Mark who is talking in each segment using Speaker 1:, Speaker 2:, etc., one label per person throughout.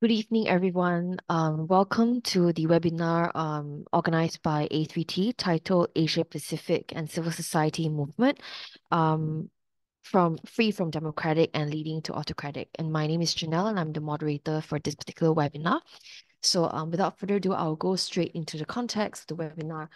Speaker 1: Good evening, everyone. Welcome to the webinar organized by A3T titled Asia Pacific and Civil Society Movement um, from Free from Democratic and Leading to Autocratic. And my name is Janelle, and I'm the moderator for this particular webinar. So without further ado, I'll go straight into the context of the webinar,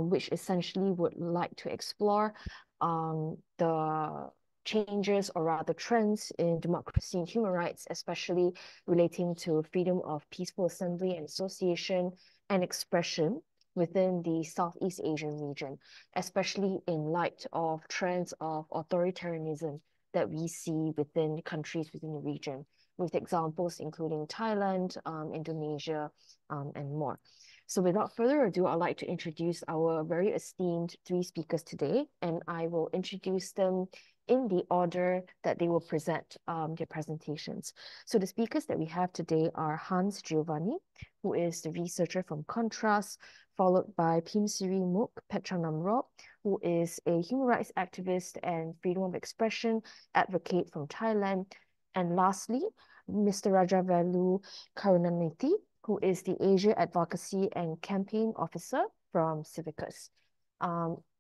Speaker 1: which essentially would like to explore the changes or rather trends in democracy and human rights, especially relating to freedom of peaceful assembly and association and expression within the Southeast Asian region, especially in light of trends of authoritarianism that we see within countries within the region, with examples including Thailand, Indonesia, and more. So without further ado, I'd like to introduce our very esteemed three speakers today, and I will introduce them in the order that they will present their presentations. So the speakers that we have today are Hans Giovanni, who is the researcher from Contrast, followed by Pimsiri Muk Petranamrot, who is a human rights activist and freedom of expression advocate from Thailand. And lastly, Mr. Rajavelu Karunanithy, who is the Asia Advocacy and Campaign Officer from Civicus.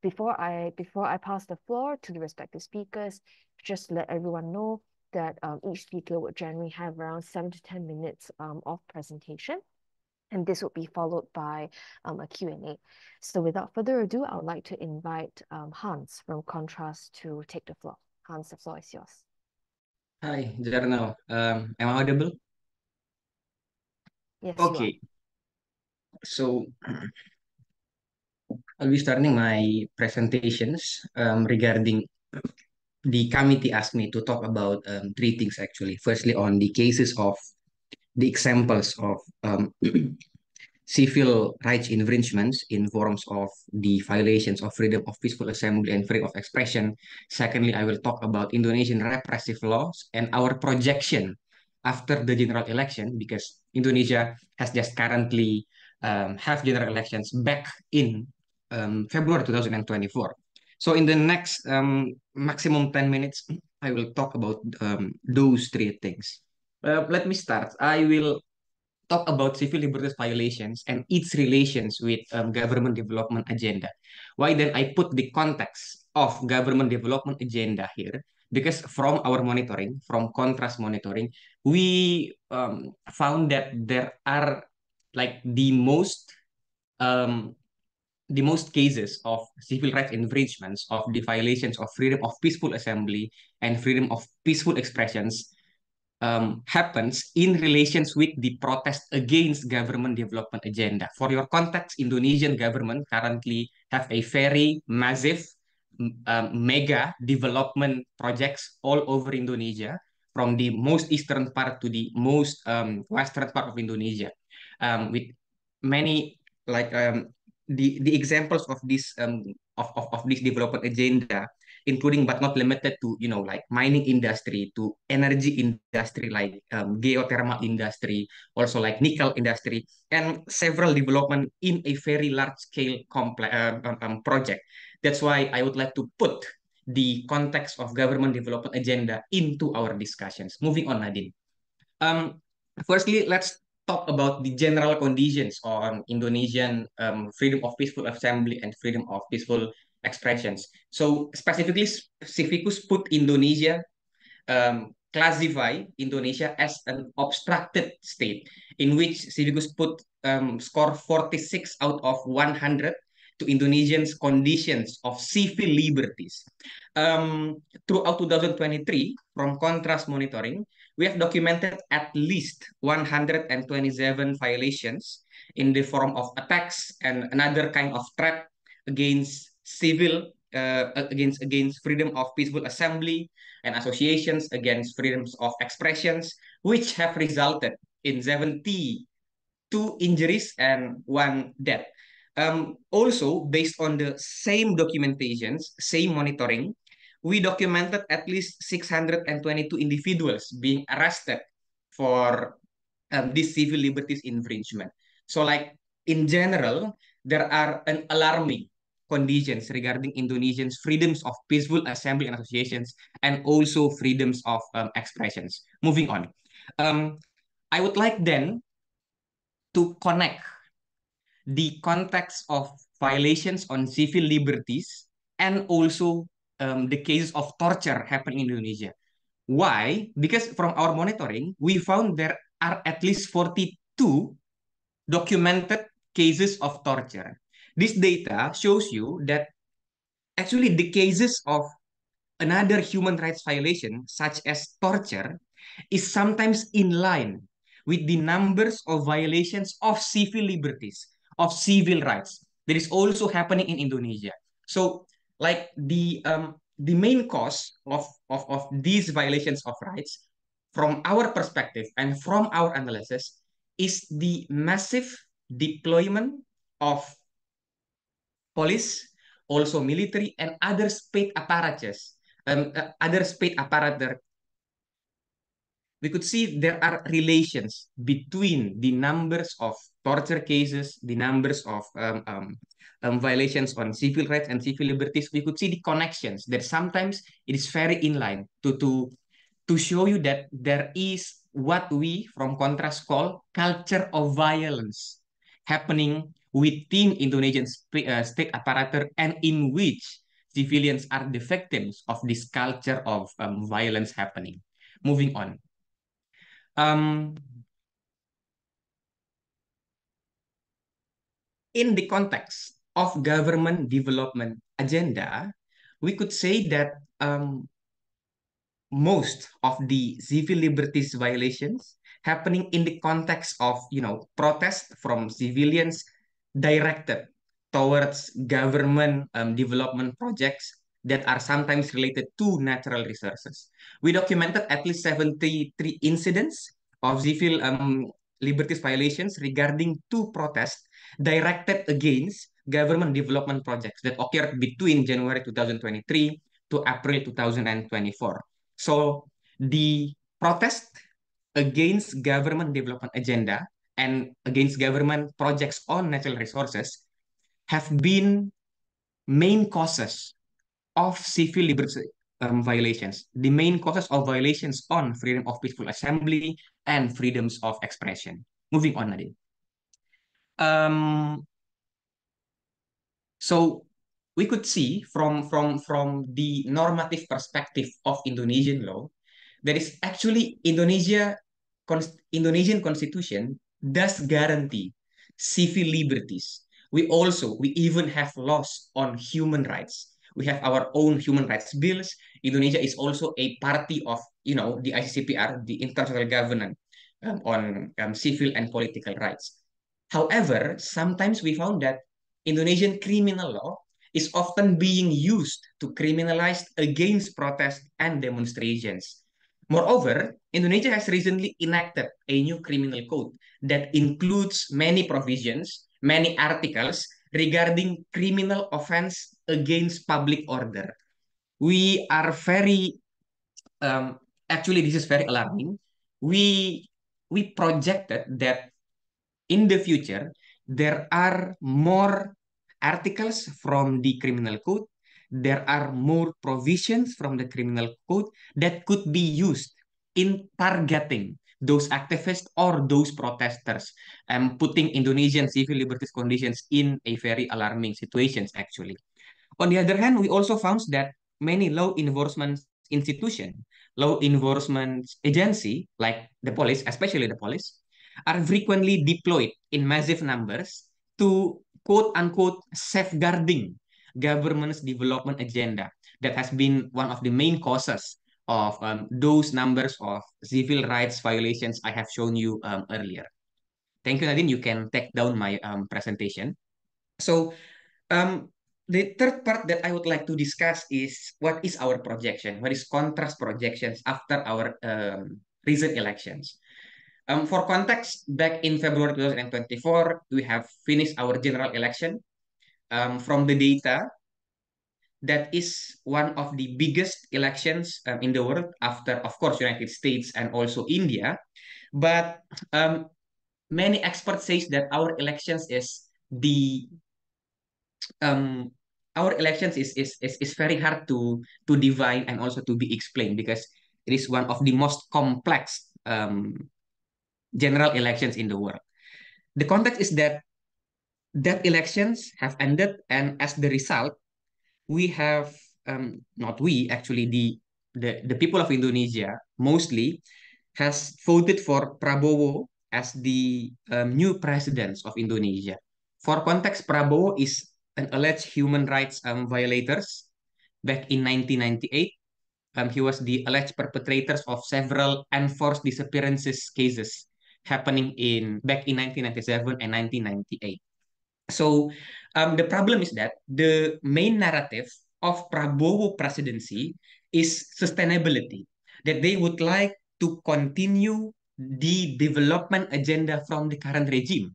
Speaker 1: Before I pass the floor to the respective speakers, just let everyone know that each speaker would generally have around 7 to 10 minutes of presentation, and this will be followed by a Q&A. So without further ado, I would like to invite Hans from Contrast to take the floor. Hans, the floor is yours.
Speaker 2: Hi, Jarno. Am I audible?
Speaker 1: Yes, you are.
Speaker 2: Okay, so I'll be starting my presentations regarding the committee asked me to talk about three things actually. Firstly, on the cases of the examples of civil rights infringements in forms of the violations of freedom of peaceful assembly and freedom of expression. Secondly, I will talk about Indonesian repressive laws and our projection after the general election, because Indonesia has just currently have general elections back in February 2024. So in the next maximum 10 minutes, I will talk about those three things. Let me start. I will talk about civil liberties violations and its relations with government development agenda. Why then I put the context of government development agenda here? Because from our monitoring, from contrast monitoring, we found that there are like um, the most cases of civil rights infringements of the violations of freedom of peaceful assembly and freedom of peaceful expressions happens in relations with the protest against government development agenda. For your context, Indonesian government currently have a very massive mega development projects all over Indonesia, from the most eastern part to the most western part of Indonesia, with many like the examples of this development agenda, including but not limited to, like mining industry, to energy industry like geothermal industry, also like nickel industry, and several development in a very large scale complex project. That's why I would like to put the context of government development agenda into our discussions. Moving on, Nadine. Um, Firstly, let's talk about the general conditions on Indonesian freedom of peaceful assembly and freedom of peaceful expressions. So specifically, Civicus put Indonesia, classify Indonesia as an obstructed state, in which Civicus put score 46 out of 100 to Indonesians' conditions of civil liberties. Throughout 2023, from contrast monitoring, we have documented at least 127 violations in the form of attacks and another kind of threat against against freedom of peaceful assembly and associations, against freedoms of expressions, which have resulted in 72 injuries and one death. Also, based on the same documentations, same monitoring, we documented at least 622 individuals being arrested for this civil liberties infringement. So, like in general, there are an alarming conditions regarding Indonesians' freedoms of peaceful assembly and associations, and also freedoms of expressions. Moving on. Um, I would like then to connect the context of violations on civil liberties and also the cases of torture happening in Indonesia. Why? Because from our monitoring, we found there are at least 42 documented cases of torture. This data shows you that actually the cases of another human rights violation, such as torture, is sometimes in line with the numbers of violations of civil liberties, of civil rights that is also happening in Indonesia. So, like the main cause of these violations of rights, from our perspective and from our analysis, is the massive deployment of police, also military, and other state apparatus, other state apparatus. We could see there are relations between the numbers of torture cases, the numbers of violations on civil rights and civil liberties. We could see the connections that sometimes it is very in line to show you that there is what we from Contrast call culture of violence happening within Indonesian state apparatus and in which civilians are the victims of this culture of violence happening. Moving on. Um, in the context of government development agenda, we could say that most of the civil liberties violations happening in the context of protest from civilians directed towards government development projects that are sometimes related to natural resources. We documented at least 73 incidents of civil liberties violations regarding two protests directed against government development projects that occurred between January 2023 to April 2024. So the protest against government development agenda and against government projects on natural resources have been main causes of civil liberties violations, the main causes of violations on freedom of peaceful assembly and freedoms of expression. Moving on, Nadine. Um, So we could see from the normative perspective of Indonesian law, that is actually Indonesian constitution does guarantee civil liberties. We even have laws on human rights. We have our own human rights bills. Indonesia is also a party of the ICCPR, the International Covenant on civil and political rights. However, sometimes we found that Indonesian criminal law is often being used to criminalize against protests and demonstrations. Moreover, Indonesia has recently enacted a new criminal code that includes many provisions, many articles regarding criminal offense against public order. We are very, um, actually, this is very alarming. We we projected that in the future, there are more articles from the criminal code, there are more provisions from the criminal code that could be used in targeting those activists or those protesters and putting Indonesian civil liberties conditions in a very alarming situations actually. On the other hand, we also found that many law enforcement institutions, law enforcement agency like the police, especially the police, are frequently deployed in massive numbers to quote unquote safeguarding government's development agenda. That has been one of the main causes of those numbers of civil rights violations I have shown you earlier. Thank you, Nadine. You can take down my presentation. So um, the third part that I would like to discuss is what is our projection? What is contrast projections after our recent elections? For context, back in February 2024, we have finished our general election. From the data, that is one of the biggest elections in the world after, of course, United States and also India. But um, many experts say that um, our elections is very hard to divine and also to be explained because it is one of the most complex general elections in the world. The context is that elections have ended, and as the result, we have not we actually the people of Indonesia mostly has voted for Prabowo as the new president of Indonesia. For context, Prabowo is an alleged human rights violators back in 1998. He was the alleged perpetrators of several enforced disappearances cases happening in back in 1997 and 1998. So the problem is that the main narrative of Prabowo presidency is sustainability, that they would like to continue the development agenda from the current regime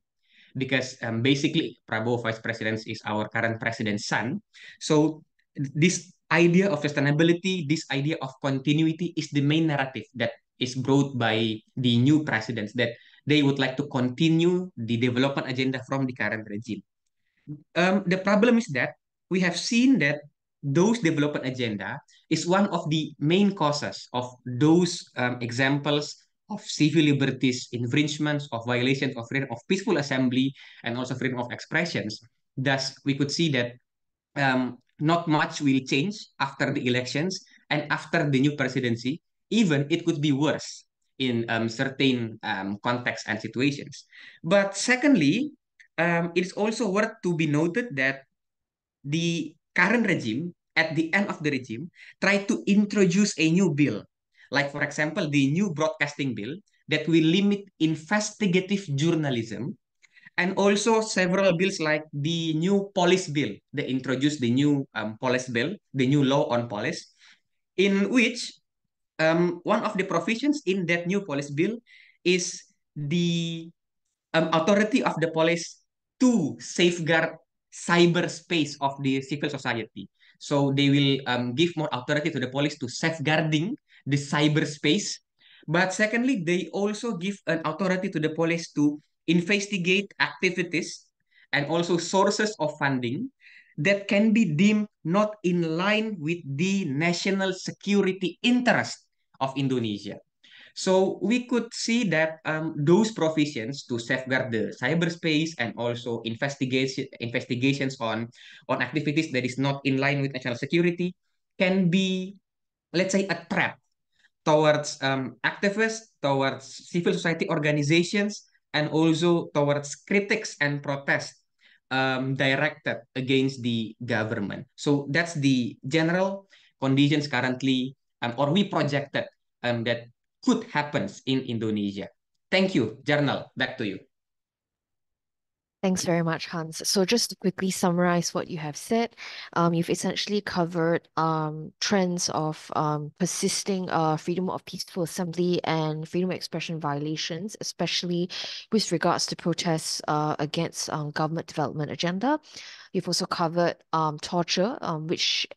Speaker 2: because basically Prabowo vice president is our current president's son. So this idea of sustainability, this idea of continuity is the main narrative that is brought by the new presidents that they would like to continue the development agenda from the current regime. The problem is that we have seen that those development agenda is one of the main causes of those examples of civil liberties infringements, of violations of freedom of peaceful assembly and also freedom of expressions. Thus, we could see that not much will change after the elections and after the new presidency. Even it could be worse in certain contexts and situations. But secondly, it's also worth to be noted that the current regime, at the end of the regime, tried to introduce a new bill. Like, for example, the new broadcasting bill that will limit investigative journalism, and also several bills like the new police bill. They introduced the new police bill, the new law on police, in which one of the provisions in that new police bill is the authority of the police to safeguard cyberspace of the civil society. So they will give more authority to the police to safeguarding the cyberspace. But secondly, they also give an authority to the police to investigate activities and also sources of funding that can be deemed not in line with the national security interest of Indonesia. So we could see that those provisions to safeguard the cyberspace and also investigations on activities that is not in line with national security can be, let's say, a trap towards activists, towards civil society organizations, and also towards critics and protests directed against the government. So that's the general conditions currently, or we projected that could happen in Indonesia. Thank you, Journal. Back to you.
Speaker 1: Thanks very much, Hans. So just to quickly summarize what you have said, you've essentially covered trends of persisting freedom of peaceful assembly and freedom of expression violations, especially with regards to protests against government development agenda. You've also covered torture, which,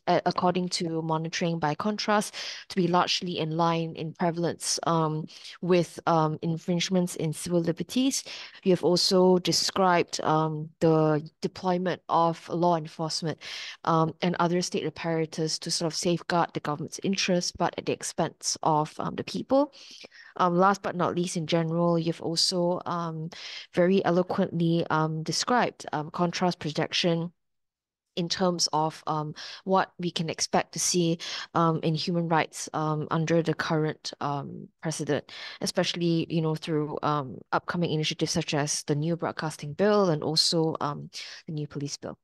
Speaker 1: according to monitoring by contrast, to be largely in line in prevalence with infringements in civil liberties. You have also described the deployment of law enforcement and other state apparatus to sort of safeguard the government's interests, but at the expense of the people. Last but not least, in general, you've also very eloquently described contrast projection in terms of what we can expect to see in human rights under the current president, especially, through upcoming initiatives such as the new broadcasting bill and also the new police bill.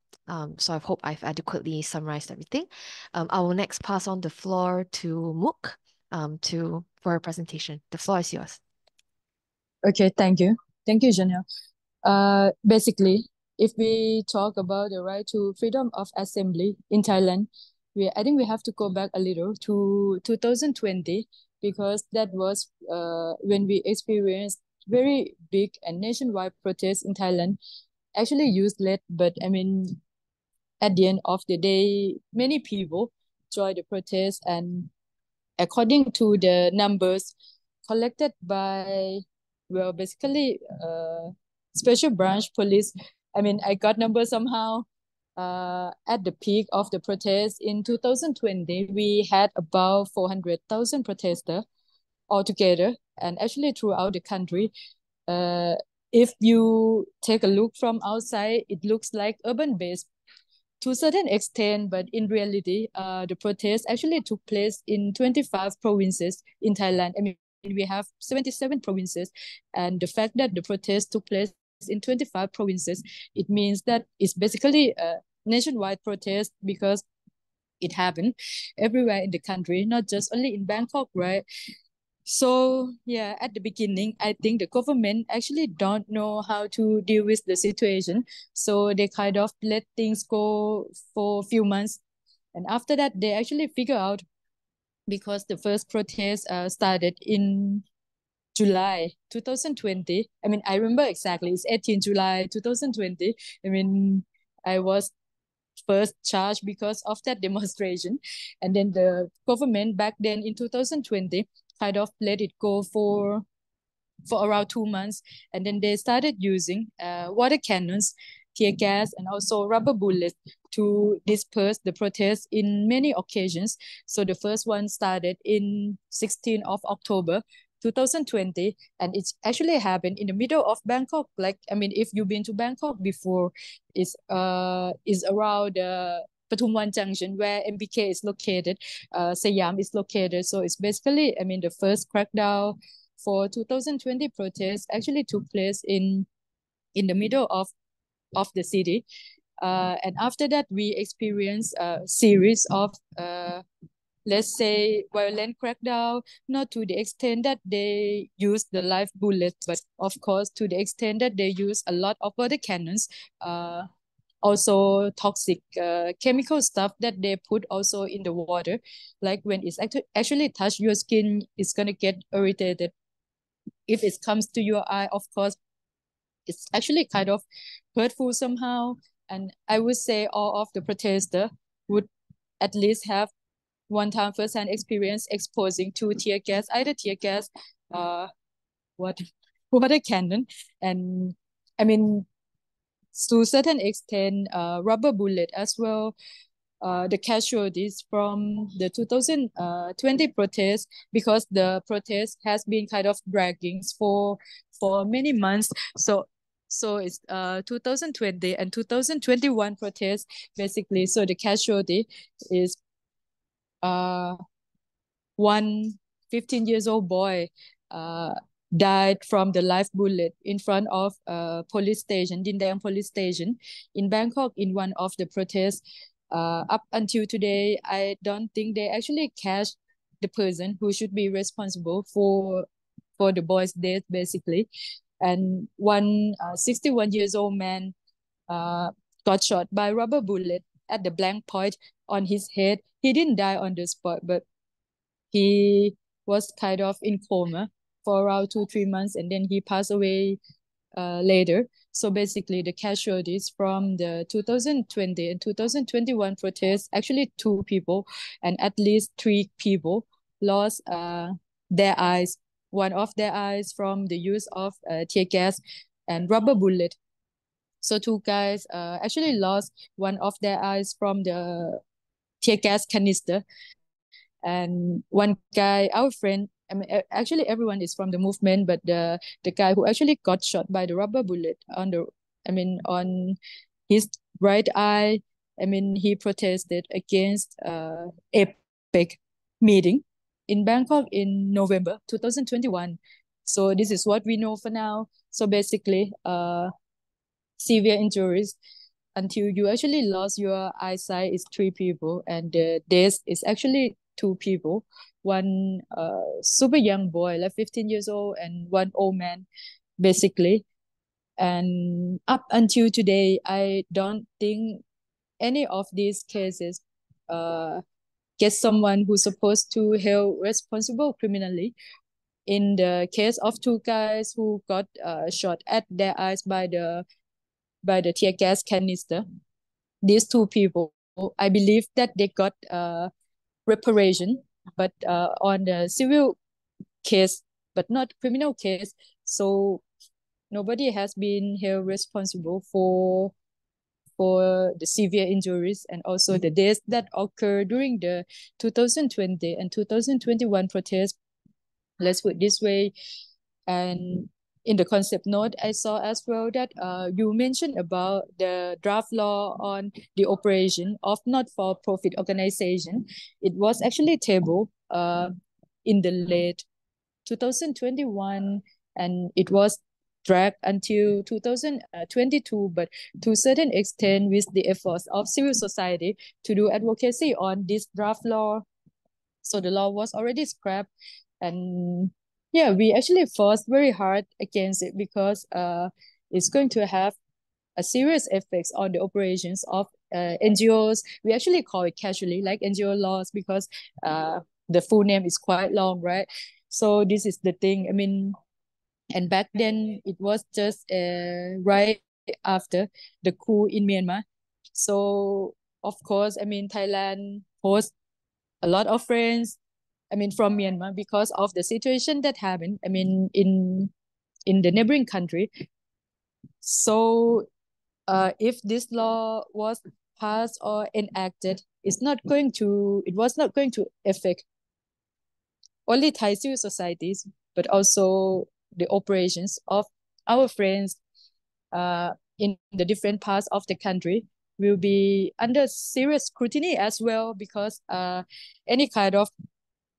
Speaker 1: So I hope I've adequately summarized everything. I will next pass on the floor to Mook for her presentation. The floor is yours.
Speaker 3: Okay, thank you. Thank you, Janelle. Basically, if we talk about the right to freedom of assembly in Thailand, I think we have to go back a little to 2020 because that was when we experienced very big and nationwide protests in Thailand. Actually youth-led, but I mean, at the end of the day, many people joined the protest, and according to the numbers collected by, well, basically special branch police, I mean, I got numbers somehow. At the peak of the protest in 2020, we had about 400,000 protesters altogether and actually throughout the country. Uh, if you take a look from outside, it looks like urban-based to a certain extent, but in reality, the protests actually took place in 25 provinces in Thailand. I mean, we have 77 provinces, and the fact that the protests took place in 25 provinces, it means that it's basically a nationwide protest because it happened everywhere in the country, not just only in Bangkok, right? So yeah, at the beginning, I think the government actually don't know how to deal with the situation. So they kind of let things go for a few months. And after that, they actually figure out because the first protest started in July 2020. I mean, I remember exactly, it's 18 July 2020. I mean, I was first charged because of that demonstration. And then the government back then in 2020 kind of let it go for around 2 months. And then they started using water cannons, tear gas, and also rubber bullets to disperse the protests in many occasions. So the first one started in 16th of October 2020, and it's actually happened in the middle of Bangkok. Like, I mean, if you've been to Bangkok before, is around Patumwan Junction where MBK is located, Siam is located. So it's basically, I mean, the first crackdown for 2020 protests actually took place in the middle of the city. And after that, we experienced a series of, let's say, violent crackdown, not to the extent that they use the live bullets, but of course, to the extent that they use a lot of water cannons, also toxic chemical stuff that they put also in the water. Like when it's actually touch your skin, it's gonna get irritated. If it comes to your eye, of course, it's actually kind of hurtful somehow. And I would say all of the protesters would at least have one time first-hand experience exposing to tear gas, either tear gas, uh, what water cannon, and I mean to a certain extent, rubber bullet as well. The casualties from the 2020 protests, because the protest has been kind of dragging for many months. So it's 2020 and 2021 protests basically. So the casualty is uh one 15 years old boy uh died from the live bullet in front of a police station, Dindang police station in Bangkok in one of the protests. Up until today, I don't think they actually catch the person who should be responsible for the boy's death, basically. And one 61 years old man uh, got shot by rubber bullet at the blank point on his head. He didn't die on the spot, but he was kind of in coma for around 2-3 months, and then he passed away later. So basically, the casualties from the 2020 and 2021 protests, actually two people, and at least three people lost their eyes. One of their eyes from the use of tear gas and rubber bullet. So two guys actually lost one of their eyes from the tear gas canister, and one guy, our friend, I mean, actually everyone is from the movement, but the guy who actually got shot by the rubber bullet on the, I mean, on his right eye. I mean, he protested against APEC meeting in Bangkok in November 2021. So this is what we know for now. So basically, severe injuries until you actually lost your eyesight is three people, and the death is actually two people. One super young boy, like 15 years old, and one old man, basically. And up until today, I don't think any of these cases get someone who's supposed to held responsible criminally. In the case of two guys who got shot at their eyes by the tear gas canister, these two people, I believe that they got reparation, but on the civil case, but not criminal case. So nobody has been held responsible for the severe injuries and also the deaths that occurred during the 2020 and 2021 protests. Let's put it this way. And in the concept note, I saw as well that you mentioned about the draft law on the operation of not-for-profit organization. It was actually tabled in the late 2021, and it was dragged until 2022, but to a certain extent with the efforts of civil society to do advocacy on this draft law. So the law was already scrapped, and yeah, we actually fought very hard against it because it's going to have a serious effects on the operations of NGOs. We actually call it casually like NGO laws because the full name is quite long, right? So this is the thing. I mean, and back then it was just right after the coup in Myanmar. So of course, I mean, Thailand hosts a lot of friends, I mean, from Myanmar because of the situation that happened, I mean, in the neighboring country. So if this law was passed or enacted, it was not going to affect only Thai civil societies, but also the operations of our friends in the different parts of the country will be under serious scrutiny as well because any kind of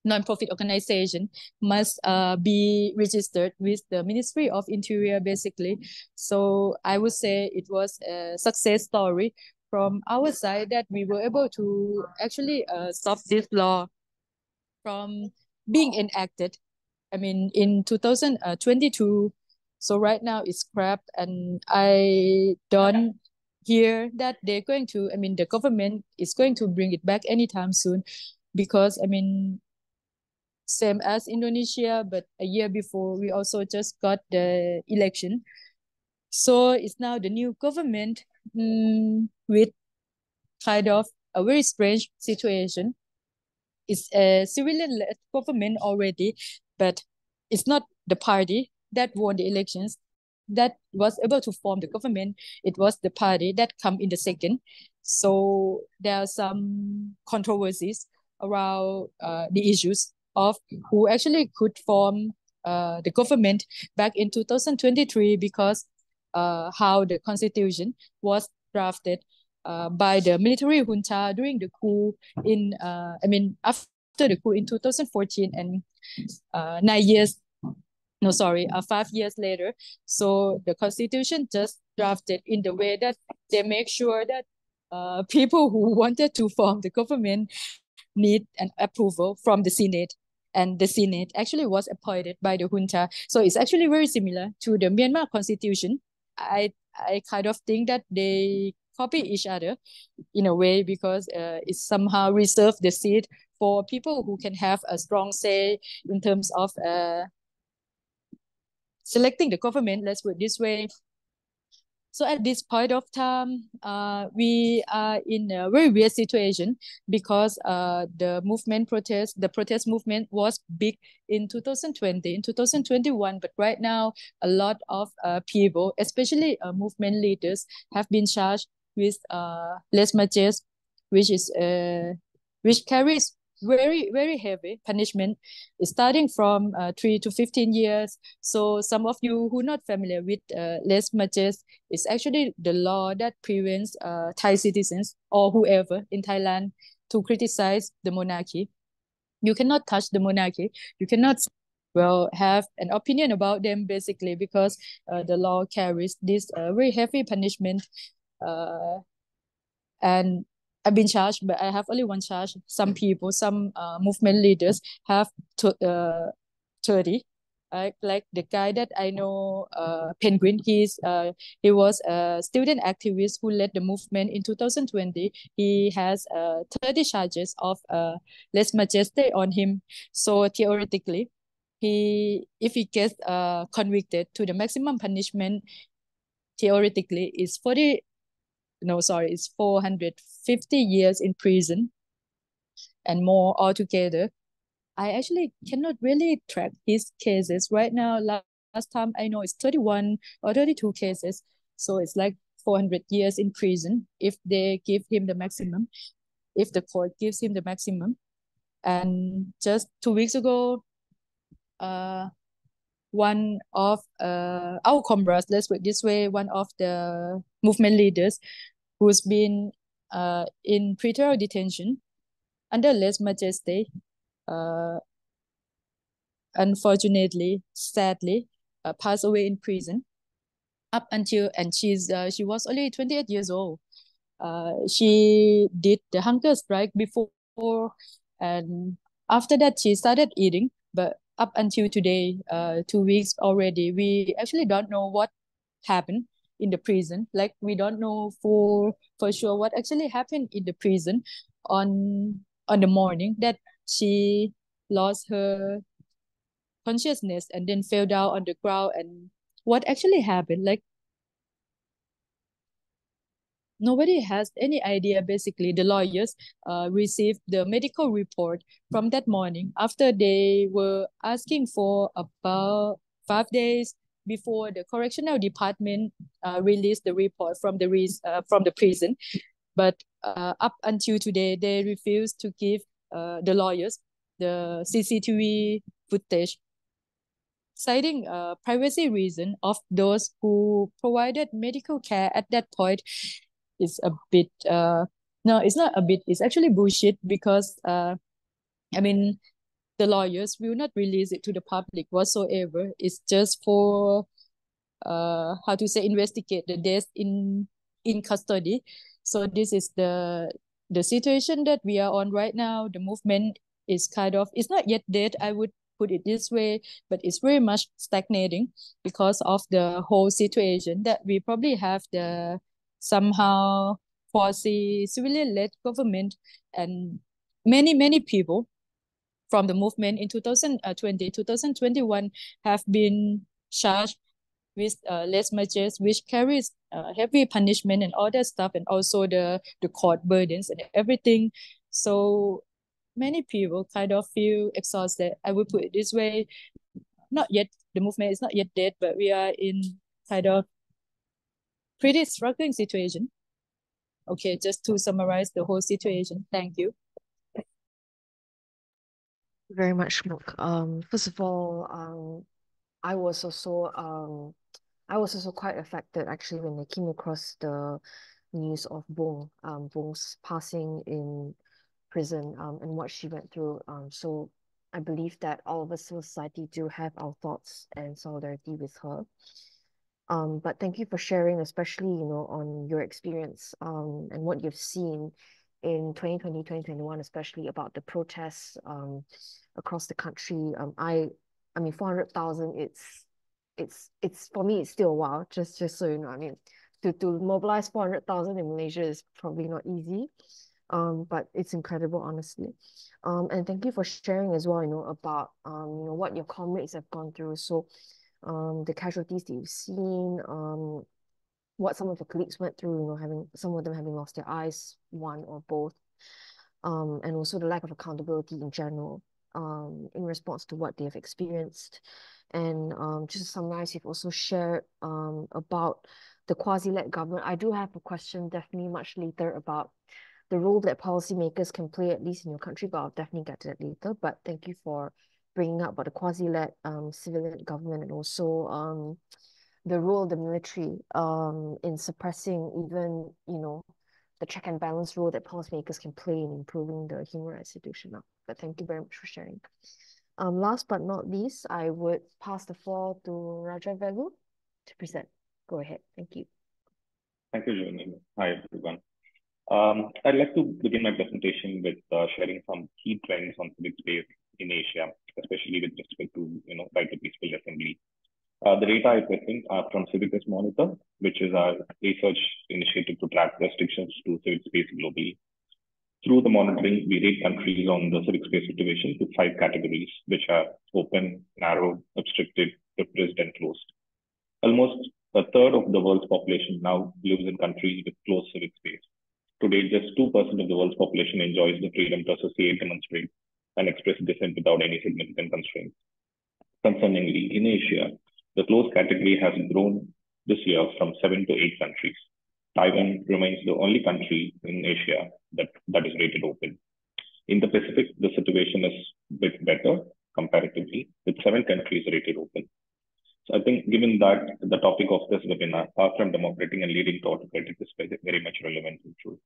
Speaker 3: non-profit organization must be registered with the Ministry of Interior, basically. So I would say it was a success story from our side that we were able to actually stop this law from being enacted. I mean, in 2022. So right now it's scrapped, and I don't hear that they're going to, I mean, the government is going to bring it back anytime soon because, I mean, same as Indonesia, but a year before we also just got the election. So it's now the new government with kind of a very strange situation. It's a civilian-led government already, but it's not the party that won the elections that was able to form the government. It was the party that come in the second. So there are some controversies around the issues of who actually could form the government back in 2023 because how the constitution was drafted by the military junta during the coup I mean, after the coup in 2014 and 9 years, no, sorry, 5 years later. So the constitution just drafted in the way that they make sure that people who wanted to form the government need an approval from the Senate. And the Senate actually was appointed by the junta. So it's actually very similar to the Myanmar constitution. I kind of think that they copy each other in a way because it somehow reserved the seat for people who can have a strong say in terms of selecting the government, let's put it this way. So at this point of time, we are in a very weird situation because the protest movement was big in 2020, in 2021, but right now, a lot of people, especially movement leaders, have been charged with less matches, which is which carries very, very heavy punishment, starting from 3 to 15 years. So some of you who are not familiar with less matches, it's actually the law that prevents Thai citizens or whoever in Thailand to criticize the monarchy. You cannot touch the monarchy. You cannot, well, have an opinion about them basically because the law carries this very heavy punishment. And I've been charged, but I have only one charge. Some people, some movement leaders have 30. Like the guy that I know, Penguin, he was a student activist who led the movement in 2020. He has 30 charges of lèse majesté on him. So theoretically, if he gets convicted to the maximum punishment, theoretically is 40, no, sorry, it's 450 years in prison and more altogether. I actually cannot really track his cases right now. Last time I know it's 31 or 32 cases. So it's like 400 years in prison if they give him the maximum, if the court gives him the maximum. And just 2 weeks ago, one of our comrades, let's put it this way, one of the movement leaders who's been in pretrial detention under lèse majesté, unfortunately, sadly, passed away in prison up until, and she was only 28 years old. She did the hunger strike before, and after that she started eating, but up until today, 2 weeks already, we actually don't know what happened in the prison. Like, we don't know for sure what actually happened in the prison on the morning that she lost her consciousness and then fell down on the ground, and what actually happened. Like, nobody has any idea. Basically, the lawyers received the medical report from that morning after they were asking for about 5 days before the correctional department released the report from the prison. But up until today, they refused to give the lawyers the CCTV footage, citing privacy reason of those who provided medical care at that point. Is a bit no, it's not a bit, it's actually bullshit, because I mean, the lawyers will not release it to the public whatsoever. It's just for how to say, investigate the death in custody. So this is the situation that we are on right now. The movement is kind of, it's not yet dead, I would put it this way, but it's very much stagnating because of the whole situation that we probably have the somehow quasi civilian led government, and many people from the movement in 2020 2021 have been charged with less measures, which carries heavy punishment and all that stuff, and also the court burdens and everything. So many people kind of feel exhausted, I would put it this way. Not yet, the movement is not yet dead, but we are in kind of pretty struggling situation. Okay, just to summarize the whole situation. Thank you.
Speaker 1: Very much, Mook. First of all, I was also quite affected actually when I came across the news of Bong's passing in prison, and what she went through. So I believe that all of us civil society do have our thoughts and solidarity with her. But thank you for sharing, especially, on your experience, and what you've seen in 2020, 2021, especially about the protests across the country. I mean, 400,000, it's for me, it's still a while, just so you know. I mean, to mobilize 400,000 in Malaysia is probably not easy. But it's incredible, honestly. And thank you for sharing as well, about what your comrades have gone through. So the casualties that you've seen, what some of your colleagues went through, having some of them having lost their eyes, one or both, and also the lack of accountability in general, in response to what they have experienced. And just to summarize, you've also shared about the quasi-led government. I do have a question, definitely much later, about the role that policymakers can play, at least in your country, but I'll definitely get to that later. But thank you for bringing up about the quasi-led civilian government, and also the role of the military in suppressing even, the check and balance role that policymakers can play in improving the human rights situation now. But thank you very much for sharing. Last but not least, I would pass the floor to Raja Velu to present. Go ahead. Thank you.
Speaker 4: Thank you, Juni. Hi, everyone. I'd like to begin my presentation with sharing some key trends on civic space in Asia, especially with respect to, right to peaceful assembly. The data I present are from Civicus Monitor, which is our research initiative to track restrictions to civic space globally. Through the monitoring, we rate countries on the civic space situation to 5 categories, which are open, narrow, obstructed, repressed, and closed. Almost a third of the world's population now lives in countries with closed civic space. Today, just 2% of the world's population enjoys the freedom to associate, demonstrate, and express dissent without any significant constraints. Concerningly, in Asia, the closed category has grown this year from 7 to 8 countries. Taiwan remains the only country in Asia that is rated open. In the Pacific, the situation is a bit better. comparatively, with 7 countries rated open. So I think given that the topic of this webinar, far from democratic and leading to autocratic, is very much relevant and true.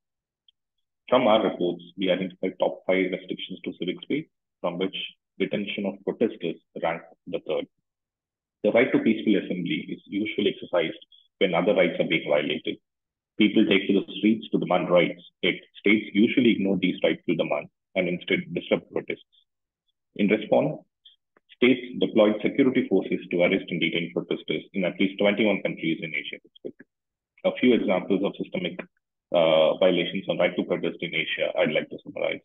Speaker 4: From our reports, we identified top 5 restrictions to civic space, from which detention of protesters ranked the third. The right to peaceful assembly is usually exercised when other rights are being violated. People take to the streets to demand rights, yet states usually ignore these rightful demands and instead disrupt protests. In response, states deployed security forces to arrest and detain protesters in at least 21 countries in Asia Pacific. A few examples of systemic violations on right to protest in Asia I'd like to summarize.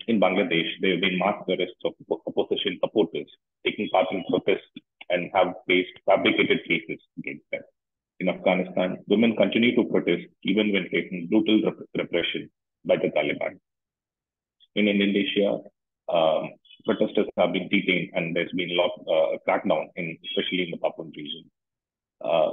Speaker 4: In Bangladesh, there have been mass arrests of opposition supporters taking part in protests and have faced fabricated cases against them. In Afghanistan, women continue to protest even when facing brutal repression by the Taliban. In Indonesia, protesters have been detained and there's been a lot crackdown, especially in the Papua region.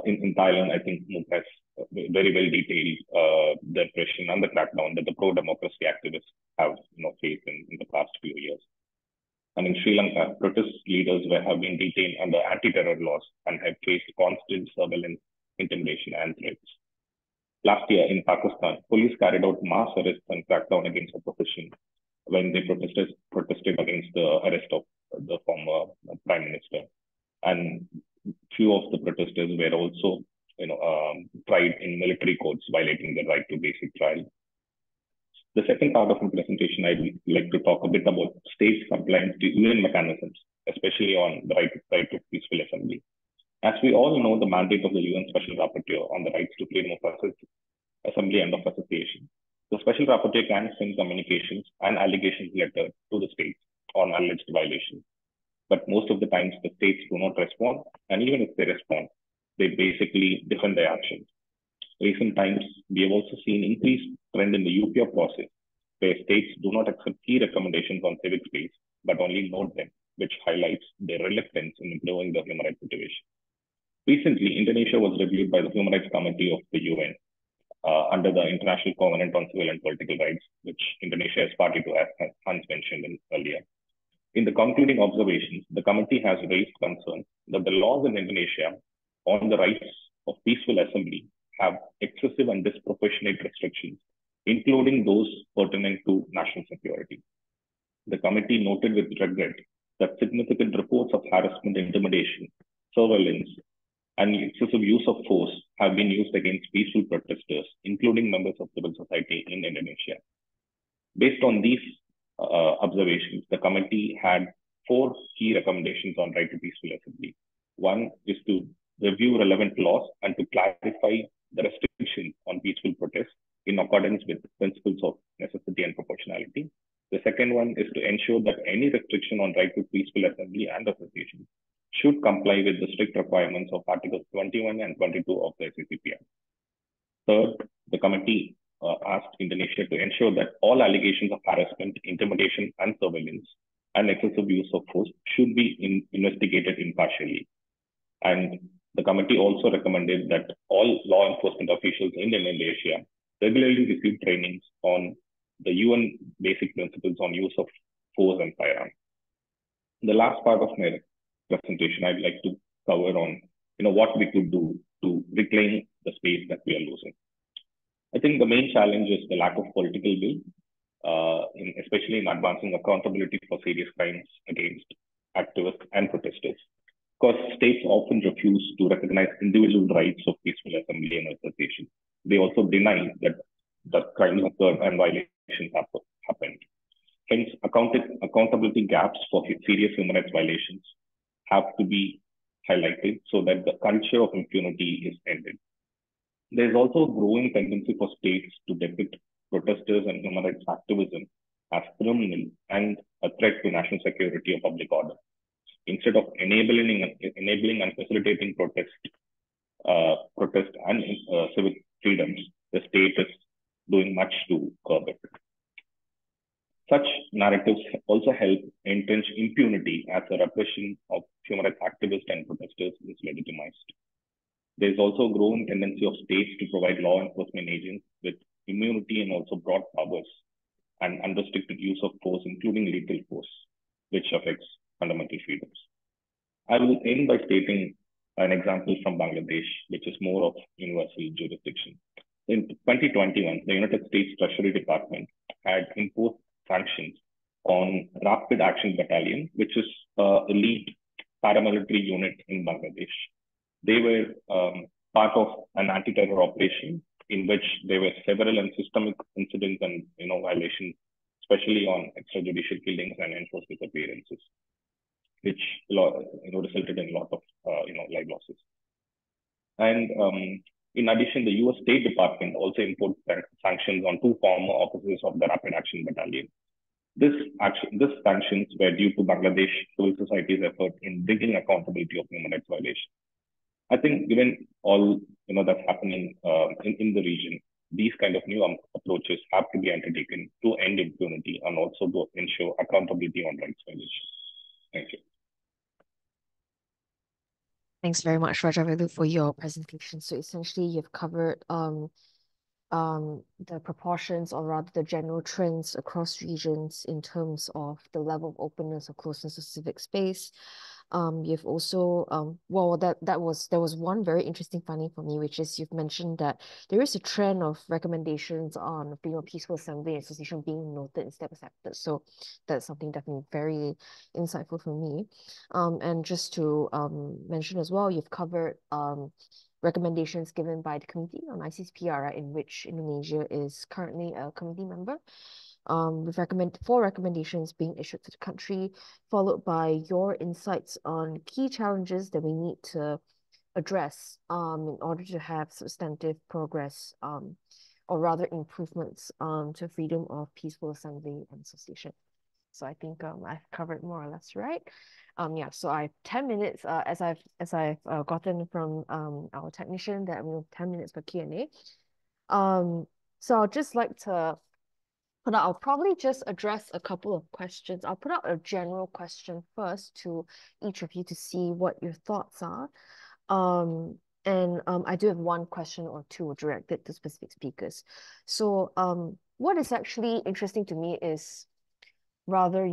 Speaker 4: In Thailand, I think Mook has very well detailed the repression and the crackdown that the pro-democracy activists have faced in the past few years. And in Sri Lanka, protest leaders have been detained under anti-terror laws and have faced constant surveillance, intimidation, and threats. Last year in Pakistan, police carried out mass arrests and crackdown against opposition when they protested against the arrest of the former prime minister. And few of the protesters were also, tried in military courts, violating the right to basic trial. The second part of my presentation, I'd like to talk a bit about states' compliance to UN mechanisms, especially on the right to peaceful assembly. As we all know, the mandate of the UN Special Rapporteur on the rights to freedom of assembly and of association. The Special Rapporteur can send communications and allegations letter to the states on alleged violations. But most of the times, the states do not respond, and even if they respond, they basically defend their actions. Recent times, we have also seen increased trend in the UPR process, where states do not accept key recommendations on civic space, but only note them, which highlights their reluctance in improving the human rights situation. Recently, Indonesia was reviewed by the Human Rights Committee of the UN under the International Covenant on Civil and Political Rights, which Indonesia is party to, as Hans mentioned earlier. In the concluding observations, the committee has raised concerns that the laws in Indonesia on the rights of peaceful assembly have excessive and disproportionate restrictions, including those pertinent to national security. The committee noted with regret that significant reports of harassment, intimidation, surveillance, and excessive use of force have been used against peaceful protesters, including members of civil society in Indonesia. Based on these observations, the committee had 4 key recommendations on right to peaceful assembly. One is to review relevant laws and to clarify the restrictions on peaceful protest in accordance with principles of necessity and proportionality. The second one is to ensure that any restriction on right to peaceful assembly and association should comply with the strict requirements of Articles 21 and 22 of the CCPR. Third, the committee asked Indonesia to ensure that all allegations of harassment, intimidation, and surveillance and excessive use of force should be investigated impartially. And the committee also recommended that all law enforcement officials in Indonesia regularly receive trainings on the UN basic principles on use of force and firearms. The last part of my presentation, I'd like to cover on what we could do to reclaim the space that we are losing. I think the main challenge is the lack of political will, especially in advancing accountability for serious crimes against activists and protesters. Because states often refuse to recognize individual rights of peaceful assembly and association. They also deny that the crimes occurred and violations happened. Hence, accountability gaps for serious human rights violations have to be highlighted so that the culture of impunity is ended. There is also a growing tendency for states to depict protesters and human rights activism as criminal and a threat to national security or public order. Instead of enabling and facilitating protest and civic freedoms, the state is doing much to curb it. Such narratives also help entrench impunity as a repression of human rights activists and protesters is legitimized. There is also a growing tendency of states to provide law enforcement agents with immunity and also broad powers and unrestricted use of force, including lethal force, which affects fundamental freedoms. I will end by stating an example from Bangladesh, which is more of universal jurisdiction. In 2021, the United States Treasury Department had imposed sanctions on Rapid Action Battalion, which is an elite paramilitary unit in Bangladesh. They were part of an anti-terror operation in which there were several and systemic incidents and violations, especially on extrajudicial killings and enforced disappearances, which resulted in a lot of life losses. And in addition, the U.S. State Department also imposed sanctions on two former officers of the Rapid Action Battalion. These sanctions were due to Bangladesh civil society's effort in bringing accountability of human rights violations. I think given all that's happening in the region, these kind of new approaches have to be undertaken to end impunity and also to ensure accountability on rights violations. Thank you.
Speaker 1: Thanks very much, Rajavelu, for your presentation. So essentially, you've covered the proportions, or rather the general trends across regions in terms of the level of openness or closeness of civic space. You've also well, there was one very interesting finding for me, which is you've mentioned that there is a trend of recommendations on peaceful assembly and association being noted instead of accepted. So that's something definitely very insightful for me. And just to mention as well, you've covered recommendations given by the Committee on ICSPR, in which Indonesia is currently a committee member. With four recommendations being issued to the country, followed by your insights on key challenges that we need to address in order to have substantive progress, or rather improvements to freedom of peaceful assembly and association. So I think I've covered more or less, right? Yeah, so I have 10 minutes as I've gotten from our technician that we have 10 minutes for Q&A. So I'd just like to I'll probably just address a couple of questions. I'll put out a general question first to each of you to see what your thoughts are. I do have one question or two directed to specific speakers. So what is actually interesting to me is rather,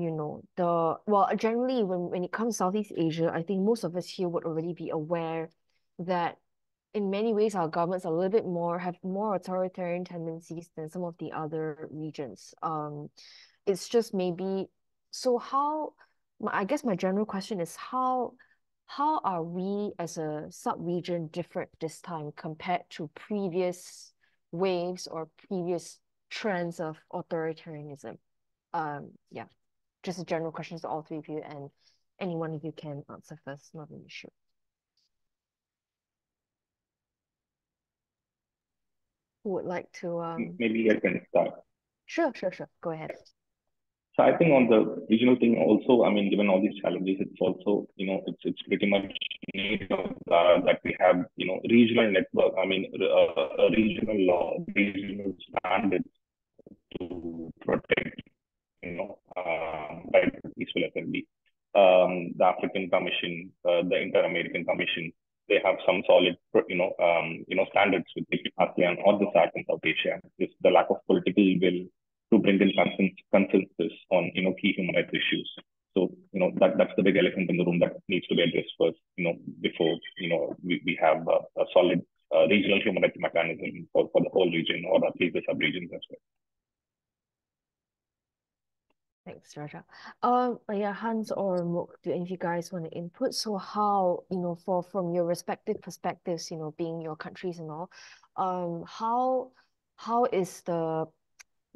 Speaker 1: generally when it comes to Southeast Asia, I think most of us here would already be aware that in many ways our governments are a little bit have more authoritarian tendencies than some of the other regions. It's just maybe, so I guess my general question is how are we as a sub-region different this time compared to previous waves or previous trends of authoritarianism? Yeah, just a general question to all three of you, and any one of you can answer first, not an issue. Who would like to
Speaker 4: maybe I can start.
Speaker 1: Sure. Go ahead.
Speaker 4: So I think on the regional thing also, I mean, given all these challenges, it's also, it's pretty much that we have, regional network, I mean, regional law, regional standards to protect, right to peaceful assembly. The African Commission, the Inter-American Commission, they have some solid, standards with ASEAN or the SAARC in South Asia. It's the lack of political will to bring in consensus on, key human rights issues. So, that's the big elephant in the room that needs to be addressed first, before, we have a solid regional human rights mechanism for the whole region, or at least the sub-regions as well.
Speaker 1: Thanks, Raja. Yeah, Hans or Mook, do any of you guys want to input? So how, from your respective perspectives, being your countries and all, how is the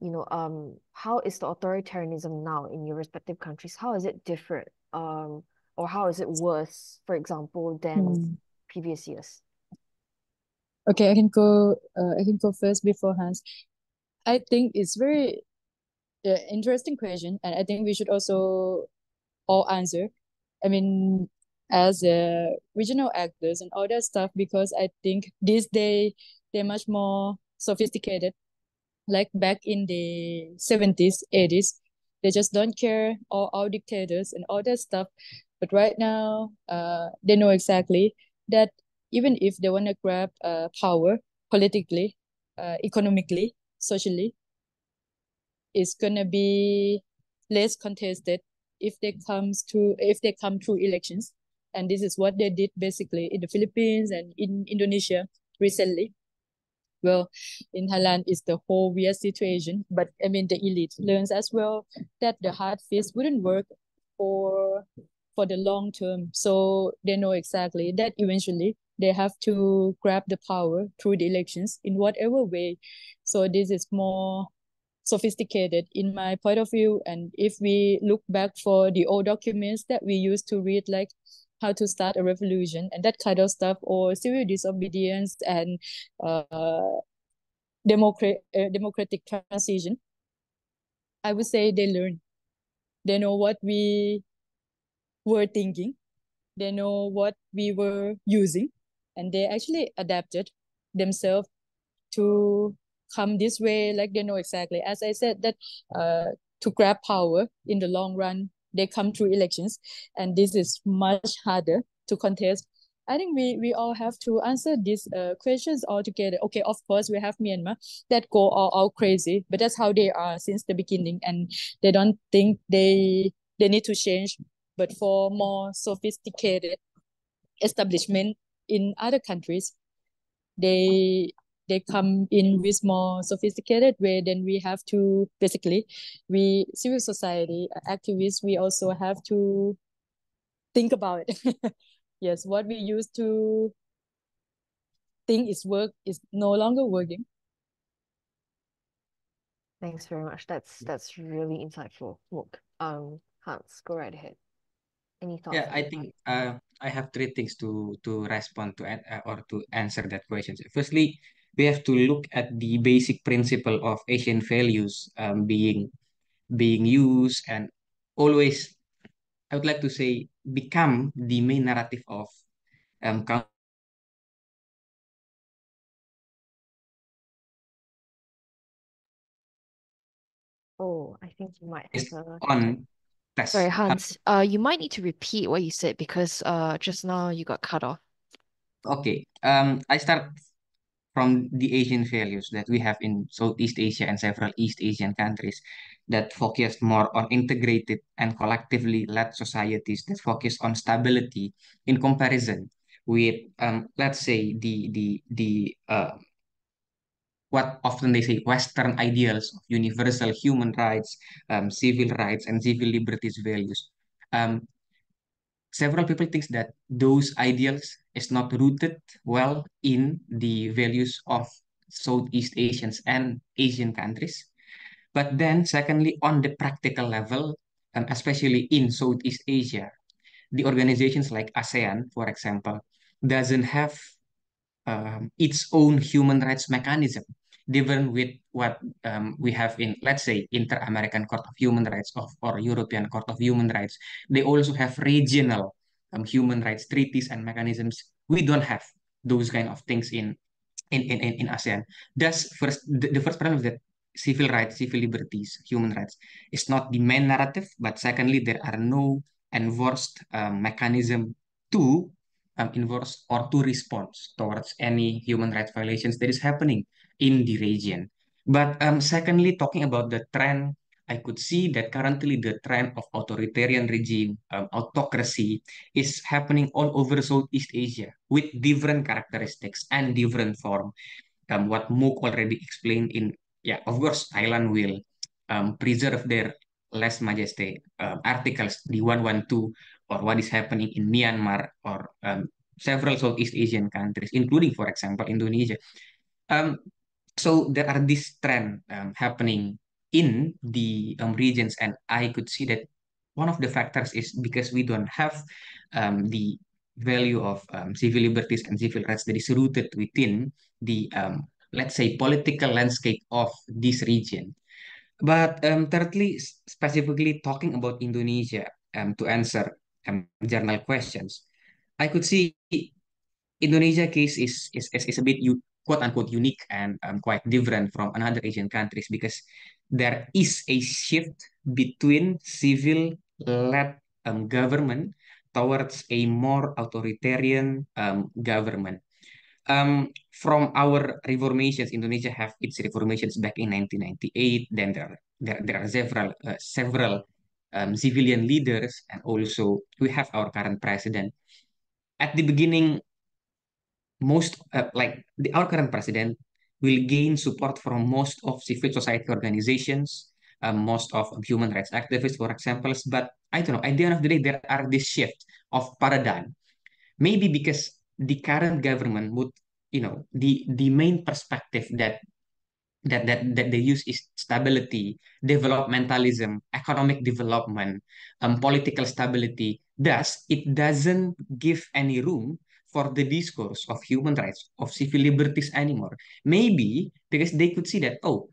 Speaker 1: authoritarianism now in your respective countries? How is it different? Or how is it worse, for example, than previous years?
Speaker 3: Okay, I can go first before Hans. I think it's very interesting question, and I think we should also all answer. I mean, as regional actors and all that stuff, because I think these days they're much more sophisticated. Like back in the 70s, 80s, they just don't care, all dictators and all that stuff. But right now, they know exactly that even if they want to grab power politically, economically, socially, it's gonna be less contested if they come through elections. And this is what they did basically in the Philippines and in Indonesia recently. Well, in Thailand, it's the whole weird situation. But I mean, the elite learns as well that the hard fist wouldn't work for for the long term. So they know exactly that eventually they have to grab the power through the elections in whatever way. So this is more sophisticated in my point of view. And if we look back for the old documents that we used to read, like how to start a revolution and that kind of stuff, or civil disobedience and democratic transition, I would say they learn. They know what we were thinking. They know what we were using, and they actually adapted themselves to come this way. Like they know exactly, as I said, that to grab power in the long run, they come through elections, and this is much harder to contest. I think we all have to answer these questions all together. Okay, of course we have Myanmar that go all crazy, but that's how they are since the beginning, and they don't think they need to change. But for more sophisticated establishment in other countries, they they come in with more sophisticated way. Then we have to basically, we civil society activists, we also have to think about it. Yes, what we used to think is work is no longer working.
Speaker 1: Thanks very much. That's really insightful. Look, Hans, go right ahead. Any thoughts
Speaker 2: Yeah,
Speaker 1: on
Speaker 2: I
Speaker 1: this?
Speaker 2: think I have three things to respond to or to answer that question. Firstly, we have to look at the basic principle of Asian values being used and always, I would like to say, become the main narrative of counter
Speaker 1: Oh, I think you might have a
Speaker 2: on
Speaker 1: sorry,
Speaker 2: test.
Speaker 1: Hans. You might need to repeat what you said because just now you got cut off.
Speaker 2: Okay. I start from the Asian values that we have in Southeast Asia and several East Asian countries that focus more on integrated and collectively led societies that focus on stability in comparison with, let's say, what often they say Western ideals of universal human rights, civil rights, and civil liberties values. Um, Several people think that those ideals is not rooted well in the values of Southeast Asians and Asian countries. But then, secondly, on the practical level, especially in Southeast Asia, the organizations like ASEAN, for example, doesn't have its own human rights mechanism, different with what we have in, let's say, Inter-American Court of Human Rights or European Court of Human Rights. They also have regional human rights treaties and mechanisms. We don't have those kind of things in ASEAN. Thus, the first problem is that civil rights, civil liberties, human rights is not the main narrative, but secondly, there are no enforced mechanism to enforce or to respond towards any human rights violations that is happening in the region. But secondly, talking about the trend, I could see that currently the trend of authoritarian regime, autocracy, is happening all over Southeast Asia with different characteristics and different form. What Mook already explained in, yeah, of course, Thailand will preserve their less majesty articles, the 112, or what is happening in Myanmar or several Southeast Asian countries, including, for example, Indonesia. Um, so there are this trend happening in the regions, and I could see that one of the factors is because we don't have the value of civil liberties and civil rights that is rooted within the let's say political landscape of this region. But thirdly, specifically talking about Indonesia, to answer general questions, I could see Indonesia case is a bit quote unquote unique and quite different from another Asian countries because there is a shift between civil led government towards a more authoritarian government. From our reformations, Indonesia have its reformations back in 1998. Then there are several civilian leaders, and also we have our current president. At the beginning, our current president will gain support from most of civil society organizations, most of human rights activists, for examples. But I don't know. At the end of the day, there are this shift of paradigm. Maybe because the current government would, the main perspective that they use is stability, developmentalism, economic development, political stability. Thus, it doesn't give any room for the discourse of human rights, of civil liberties anymore. Maybe because they could see that, oh,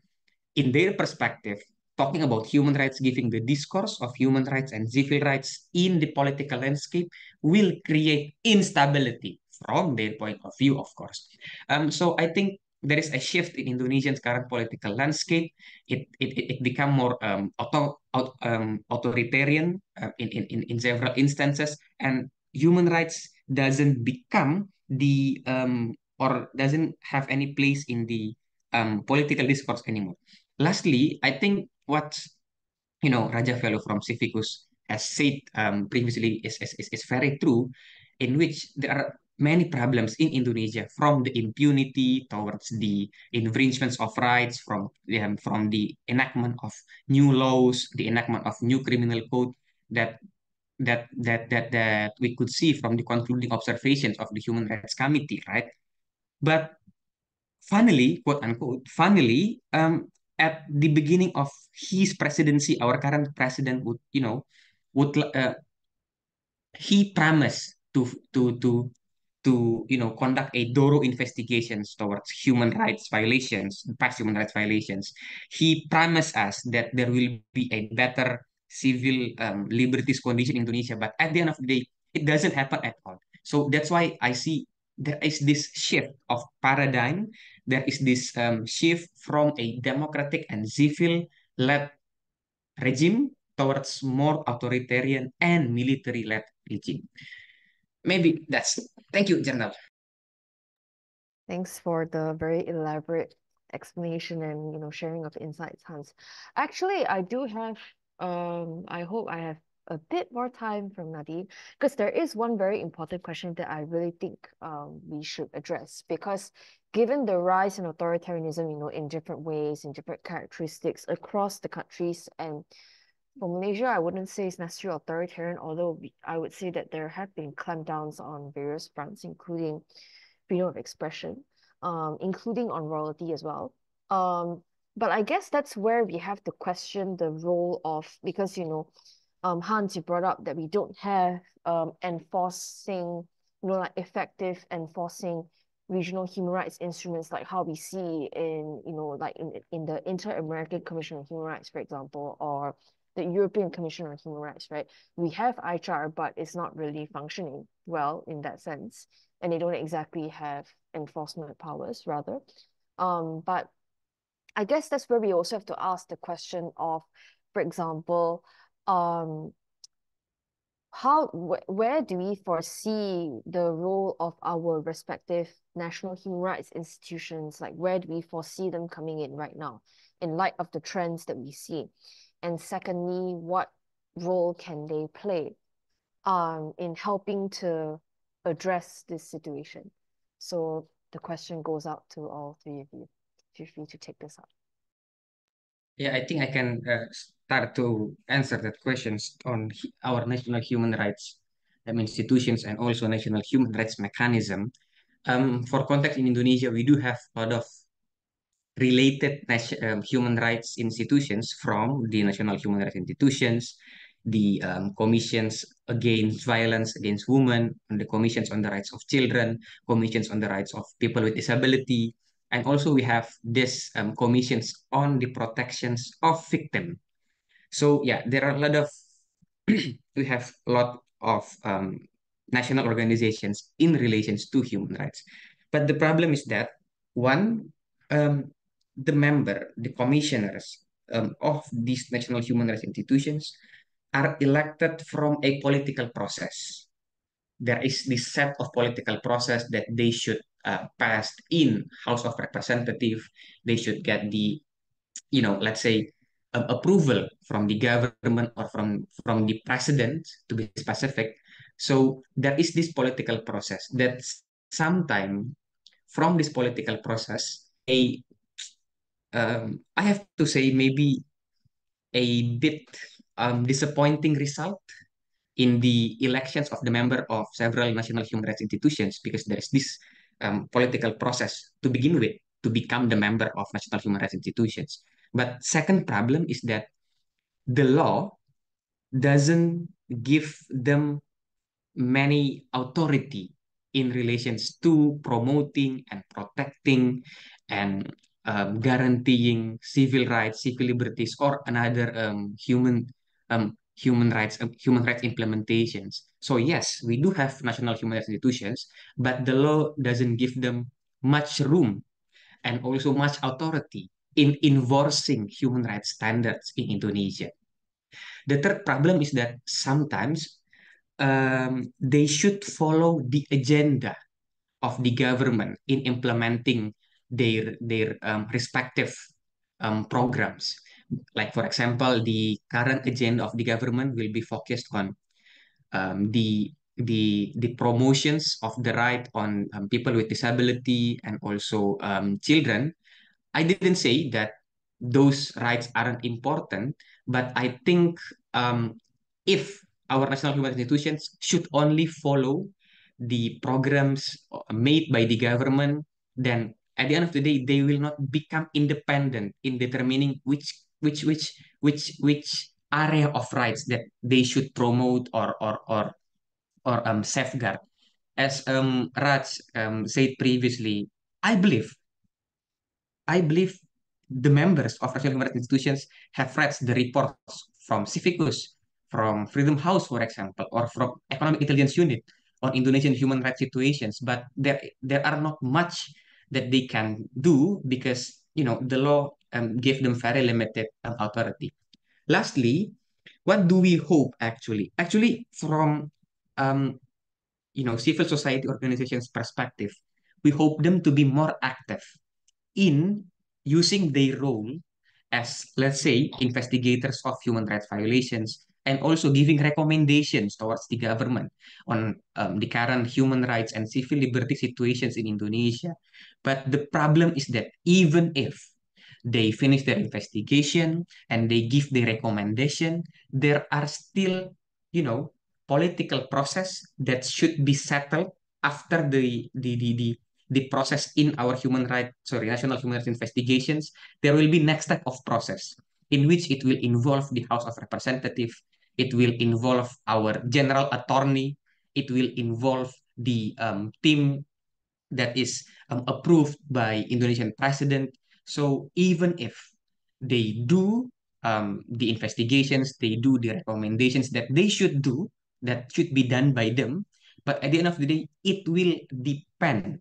Speaker 2: in their perspective, talking about human rights, giving the discourse of human rights and civil rights in the political landscape will create instability from their point of view, of course. So I think there is a shift in Indonesia's current political landscape. It become more authoritarian in several instances, and human rights doesn't become the or doesn't have any place in the political discourse anymore. Lastly, I think what Raja Fellow from Civicus has said previously is very true, in which there are many problems in Indonesia, from the impunity towards the infringements of rights, from the enactment of new laws, the enactment of new criminal code that that we could see from the concluding observations of the Human Rights Committee, right? But finally, quote unquote, finally, at the beginning of his presidency, our current president would he promised to conduct a thorough investigations towards human rights violations, past human rights violations. He promised us that there will be a better civil liberties condition in Indonesia, but at the end of the day, it doesn't happen at all. So that's why I see there is this shift of paradigm. There is this shift from a democratic and civil-led regime towards more authoritarian and military-led regime. Maybe that's. Thank you, General.
Speaker 1: Thanks for the very elaborate explanation and sharing of insights, Hans. Actually, I do have I hope I have a bit more time from Nadine, because there is one very important question that I really think we should address, because given the rise in authoritarianism, in different ways, in different characteristics across the countries, and for Malaysia, I wouldn't say it's necessarily authoritarian, although I would say that there have been clampdowns on various fronts, including freedom of expression, including on royalty as well. But I guess that's where we have to question the role of, because Hans, you brought up that we don't have enforcing, like effective enforcing regional human rights instruments, like how we see in, like in the Inter-American Commission on Human Rights, for example, or the European Commission on Human Rights, right? We have ICHR, but it's not really functioning well in that sense, and they don't exactly have enforcement powers, rather. But I guess that's where we also have to ask the question of, for example, where do we foresee the role of our respective national human rights institutions? Like, where do we foresee them coming in right now in light of the trends that we see? And secondly, what role can they play in helping to address this situation? So the question goes out to all three of you. Feel free to take this up.
Speaker 2: Yeah, I think I can start to answer that questions on our national human rights institutions and also national human rights mechanism. For context in Indonesia, we do have a lot of related human rights institutions, from the national human rights institutions, the commissions against violence against women, and the commissions on the rights of children, commissions on the rights of people with disability, and also we have this commissions on the protections of victim. So yeah, there are a lot of we have a lot of national organizations in relations to human rights. But the problem is that, one, the commissioners of these national human rights institutions are elected from a political process. There is this set of political process that they should pass in House of Representative. They should get the, let's say, approval from the government or from the president, to be specific. So there is this political process that sometime from this political process, I have to say maybe a bit disappointing result in the elections of the member of several national human rights institutions, because there is this political process to begin with to become the member of national human rights institutions. But second problem is that the law doesn't give them many authority in relations to promoting and protecting and guaranteeing civil rights, civil liberties, or another human rights implementations. So yes, we do have national human rights institutions, but the law doesn't give them much room and also much authority in enforcing human rights standards in Indonesia. The third problem is that sometimes they should follow the agenda of the government in implementing their respective programs. Like for example, the current agenda of the government will be focused on the promotions of the right on people with disability and also children. I didn't say that those rights aren't important, but I think if our national human institutions should only follow the programs made by the government, then at the end of the day, they will not become independent in determining which area of rights that they should promote or safeguard. As Raj said previously, I believe I believe the members of national human rights institutions have read the reports from Civicus, from Freedom House, for example, or from Economic Intelligence Unit on Indonesian human rights situations. But there are not much that they can do because the law gave them very limited authority. Lastly, what do we hope actually? Actually, from um, civil society organizations' perspective, we hope them to be more active in using their role as, let's say, investigators of human rights violations and also giving recommendations towards the government on the current human rights and civil liberty situations in Indonesia. But the problem is that even if they finish their investigation and they give their recommendation, there are still, political process that should be settled after the process in our national human rights investigations. There will be next step of process in which it will involve the House of Representatives, it will involve our general attorney, it will involve the team that is approved by Indonesian president. So even if they do the investigations, they do the recommendations that they should do, that should be done by them. But at the end of the day, it will depend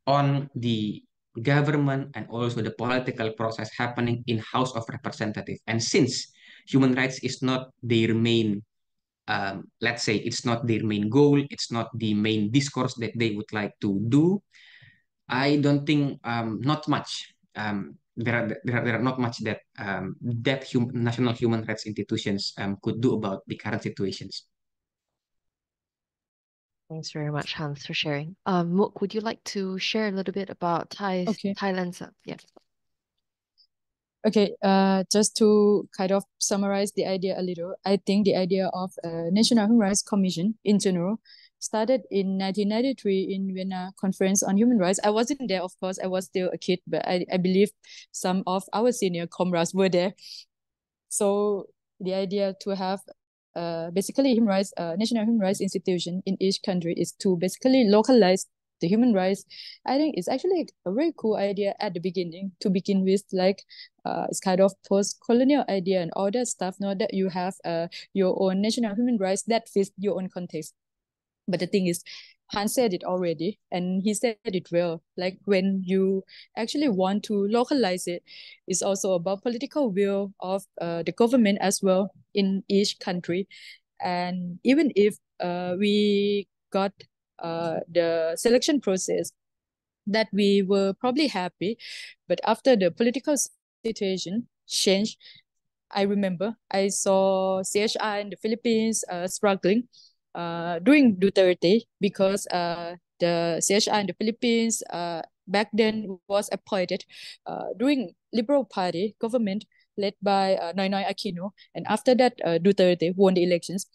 Speaker 2: on the government and also the political process happening in House of Representatives. And since human rights is not their main, let's say, it's not their main goal, it's not the main discourse that they would like to do, I don't think not much. There are not much that national human rights institutions could do about the current situations.
Speaker 1: Thanks very much, Hans, for sharing. Mook, would you like to share a little bit about
Speaker 3: Okay.
Speaker 1: Thailand's? Yeah.
Speaker 3: Okay, just to kind of summarize the idea a little, I think the idea of a National Human Rights Commission in general started in 1993 in Vienna Conference on Human Rights. I wasn't there, of course, I was still a kid, but I believe some of our senior comrades were there. So the idea to have basically national human rights institution in each country is to basically localize the human rights. I think it's actually a very cool idea at the beginning to begin with, like it's kind of post-colonial idea and all that stuff, not that you have your own national human rights that fits your own context. But the thing is, Hans said it already, and he said it well. Like when you actually want to localize it, it's also about political will of the government as well in each country. And even if we got the selection process that we were probably happy, but after the political situation changed, I remember I saw CHR in the Philippines struggling during Duterte because the CHR in the Philippines back then was appointed during Liberal Party government led by Noynoy Aquino, and after that Duterte won the elections.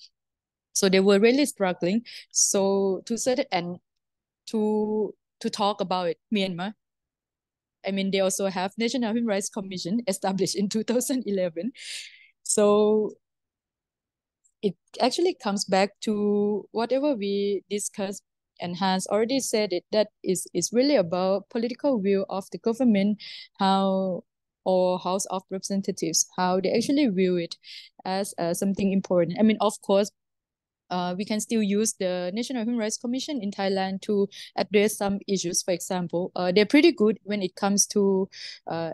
Speaker 3: So they were really struggling. So to certain and to talk about it, Myanmar. I mean, they also have National Human Rights Commission established in 2011. So it actually comes back to whatever we discussed, and Hans already said it, that is really about political view of the government, how or House of Representatives, how they actually view it as something important. I mean, of course, we can still use the National Human Rights Commission in Thailand to address some issues. For example, they're pretty good when it comes to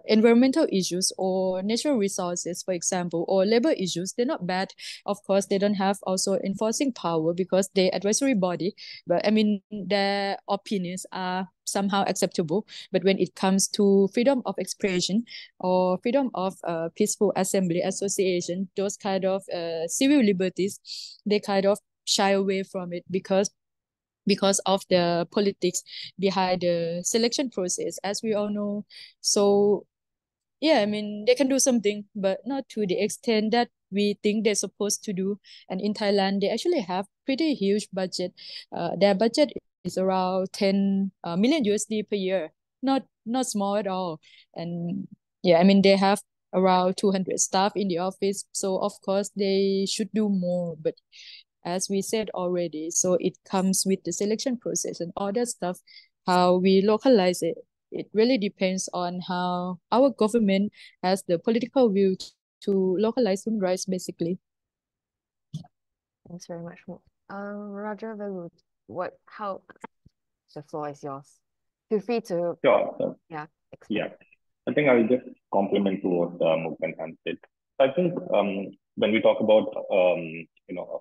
Speaker 3: environmental issues or natural resources, for example, or labor issues. They're not bad. Of course, they don't have also enforcing power because they're advisory body. But I mean, their opinions are somehow acceptable. But when it comes to freedom of expression or freedom of peaceful assembly, association, those kind of civil liberties, they kind of shy away from it because of the politics behind the selection process, as we all know. So yeah, I mean, they can do something, but not to the extent that we think they're supposed to do. And in Thailand, they actually have pretty huge budget. Their budget is around 10 million USD per year. Not small at all. And yeah, I mean, they have around 200 staff in the office. So of course they should do more. But as we said already, so it comes with the selection process and all that stuff, how we localize it. It really depends on how our government has the political view to localize human rights, basically.
Speaker 1: Thanks very much. Roger, how the floor is yours. Feel free to,
Speaker 4: Sure. So,
Speaker 1: yeah,
Speaker 4: yeah,
Speaker 1: explain.
Speaker 4: I think I'll just complement to what Mukund has said. I think when we talk about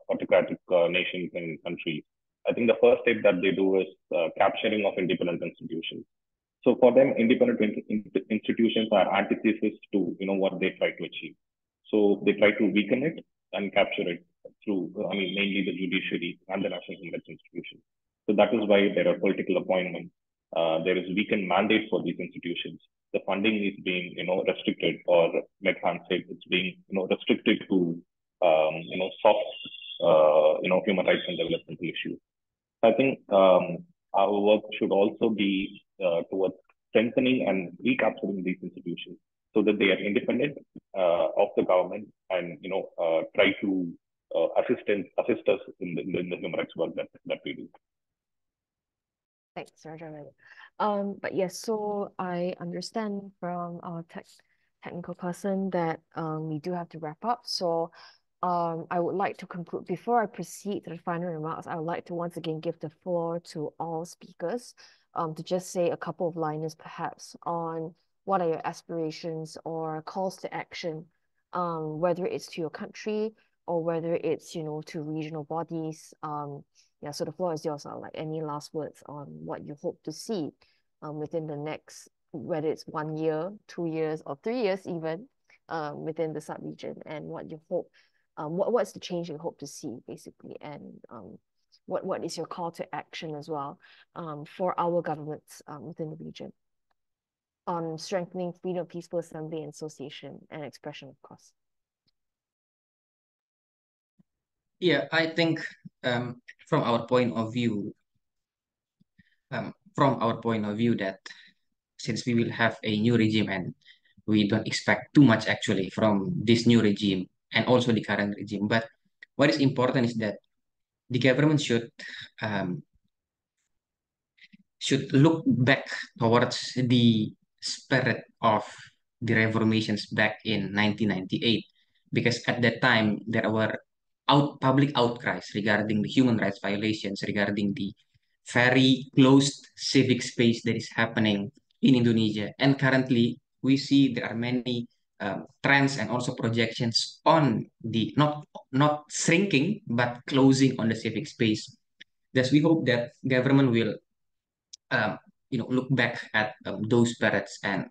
Speaker 4: autocratic nations and countries, I think the first step that they do is capturing of independent institutions. So for them, independent institutions are antithesis to what they try to achieve. So they try to weaken it and capture it through, I mean, mainly the judiciary and the national human rights institutions. So that is why there are political appointments. There is weakened mandate for these institutions. The funding is being, restricted, or like Hans said, it's being, restricted to, soft, human rights and developmental issues. I think our work should also be towards strengthening and recapturing these institutions so that they are independent of the government and try to assist us in the human rights work that we do.
Speaker 1: Thanks, Roger. But yes, so I understand from our technical person that we do have to wrap up. So I would like to conclude before I proceed to the final remarks. I would like to once again give the floor to all speakers to just say a couple of liners perhaps on what are your aspirations or calls to action, whether it's to your country or whether it's, to regional bodies. Yeah, so the floor is yours. Like any last words on what you hope to see within the next, whether it's 1 year, 2 years, or 3 years even, within the sub-region, and what you hope, what's the change you hope to see, basically, and what is your call to action as well for our governments within the region on strengthening freedom of peaceful assembly and association and expression, of course.
Speaker 2: Yeah, I think from our point of view, that since we will have a new regime and we don't expect too much actually from this new regime and also the current regime, but what is important is that the government um, should look back towards the spirit of the reformations back in 1998, because at that time there were public outcries regarding the human rights violations, regarding the very closed civic space that is happening in Indonesia. And currently we see there are many trends and also projections on the not shrinking but closing on the civic space. Thus, we hope that government will um, look back at those periods and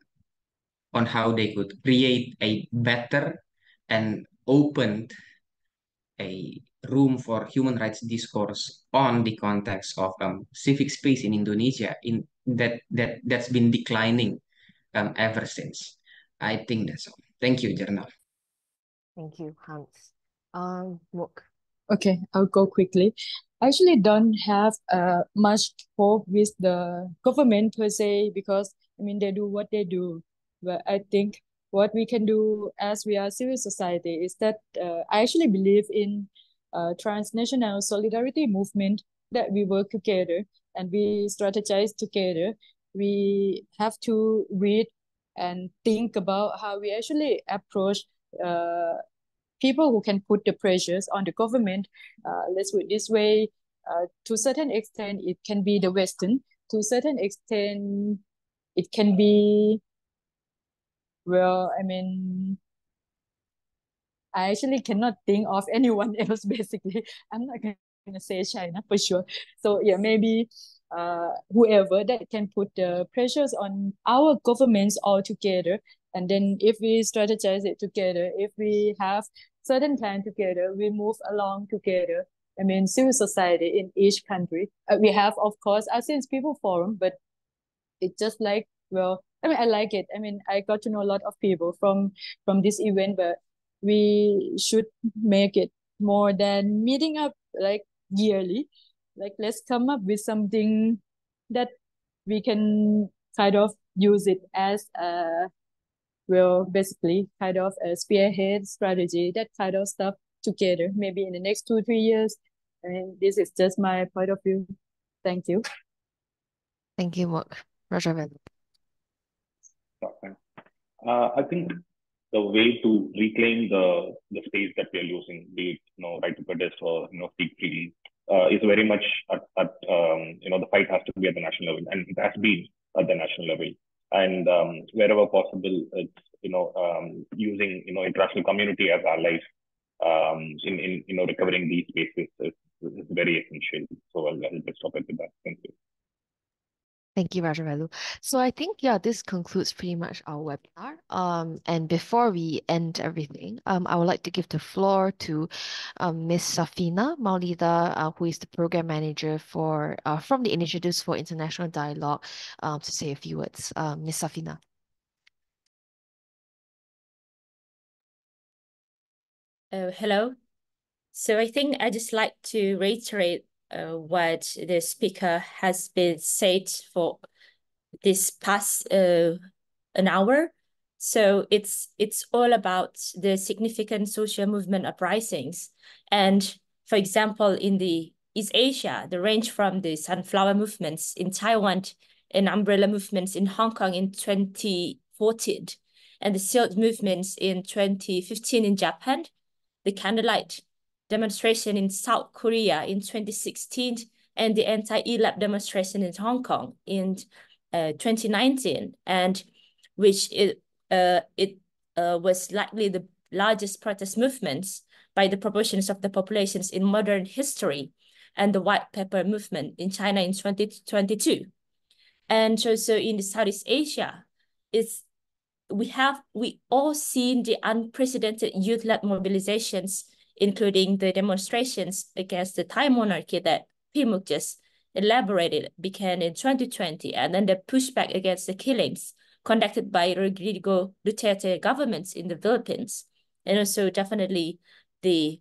Speaker 2: on how they could create a better and opened a room for human rights discourse on the context of civic space in Indonesia in that's been declining ever since. I think that's all. Thank you, Jernal.
Speaker 1: Thank you, Hans. Mook.
Speaker 3: Okay, I'll go quickly. I actually don't have much hope with the government per se because I mean they do what they do. But I think what we can do as we are civil society is that I actually believe in transnational solidarity movement that we work together and we strategize together. We have to read and think about how we actually approach uh, people who can put the pressures on the government. Let's put it this way. To a certain extent, it can be the Western. To a certain extent, it can be, well, I mean, I actually cannot think of anyone else, basically. I'm not going to say China for sure. So, yeah, maybe whoever that can put the pressures on our governments all together. And then if we strategize it together, if we have certain plan together, we move along together. I mean, civil society in each country. We have, of course, ASEAN's People Forum, but it's just like, well, I mean, I like it. I mean, I got to know a lot of people from this event, but we should make it more than meeting up like yearly. Like, let's come up with something that we can kind of use it as a, well, basically kind of a spearhead strategy, that kind of stuff together, maybe in the next 2, 3 years. And this is just my point of view. Thank you.
Speaker 1: Thank you, Mook. Rajavel.
Speaker 4: Okay. I think the way to reclaim the space that we are losing, be it right to protest or speak freely, is very much at the fight has to be at the national level, and it has been at the national level. And wherever possible, it's using international community as allies in recovering these spaces is very essential. So I'll just stop it with that. Thank you.
Speaker 1: Thank you, Rajavelu. So I think, yeah, this concludes pretty much our webinar. And before we end everything, I would like to give the floor to Ms. Safina Maulida, who is the program manager for from the Initiatives for International Dialogue, to say a few words. Ms. Safina.
Speaker 5: Hello. So I think I just like to reiterate what the speaker has been said for this past an hour. So it's all about the significant social movement uprisings. And for example, in the East Asia, the range from the sunflower movements in Taiwan and umbrella movements in Hong Kong in 2014, and the silk movements in 2015 in Japan, the candlelight demonstration in South Korea in 2016, and the anti-ELAP demonstration in Hong Kong in 2019, and which was likely the largest protest movements by the proportions of the populations in modern history, and the White Paper movement in China in 2022. And also in the Southeast Asia, we all seen the unprecedented youth-led mobilizations, including the demonstrations against the Thai monarchy that Pimuk just elaborated began in 2020, and then the pushback against the killings conducted by Rodrigo Duterte governments in the Philippines, and also definitely the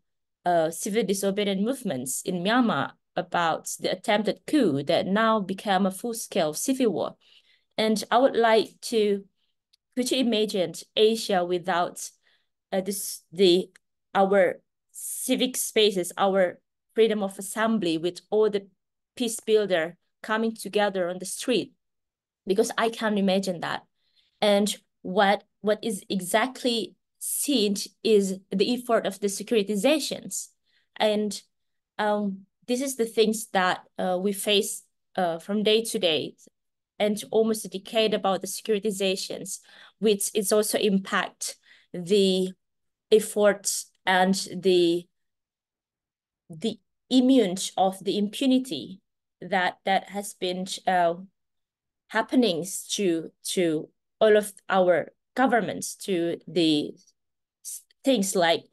Speaker 5: civil disobedience movements in Myanmar about the attempted coup that now became a full-scale civil war. And I would like to, could you imagine Asia without our civic spaces, our freedom of assembly, with all the peace builder coming together on the street? Because I can't imagine that. And what is exactly seen is the effort of the securitizations. And this is the things that we face from day to day, and almost a decade about the securitizations, which is also impact the efforts and the image of the impunity that has been happenings to all of our governments, to the things like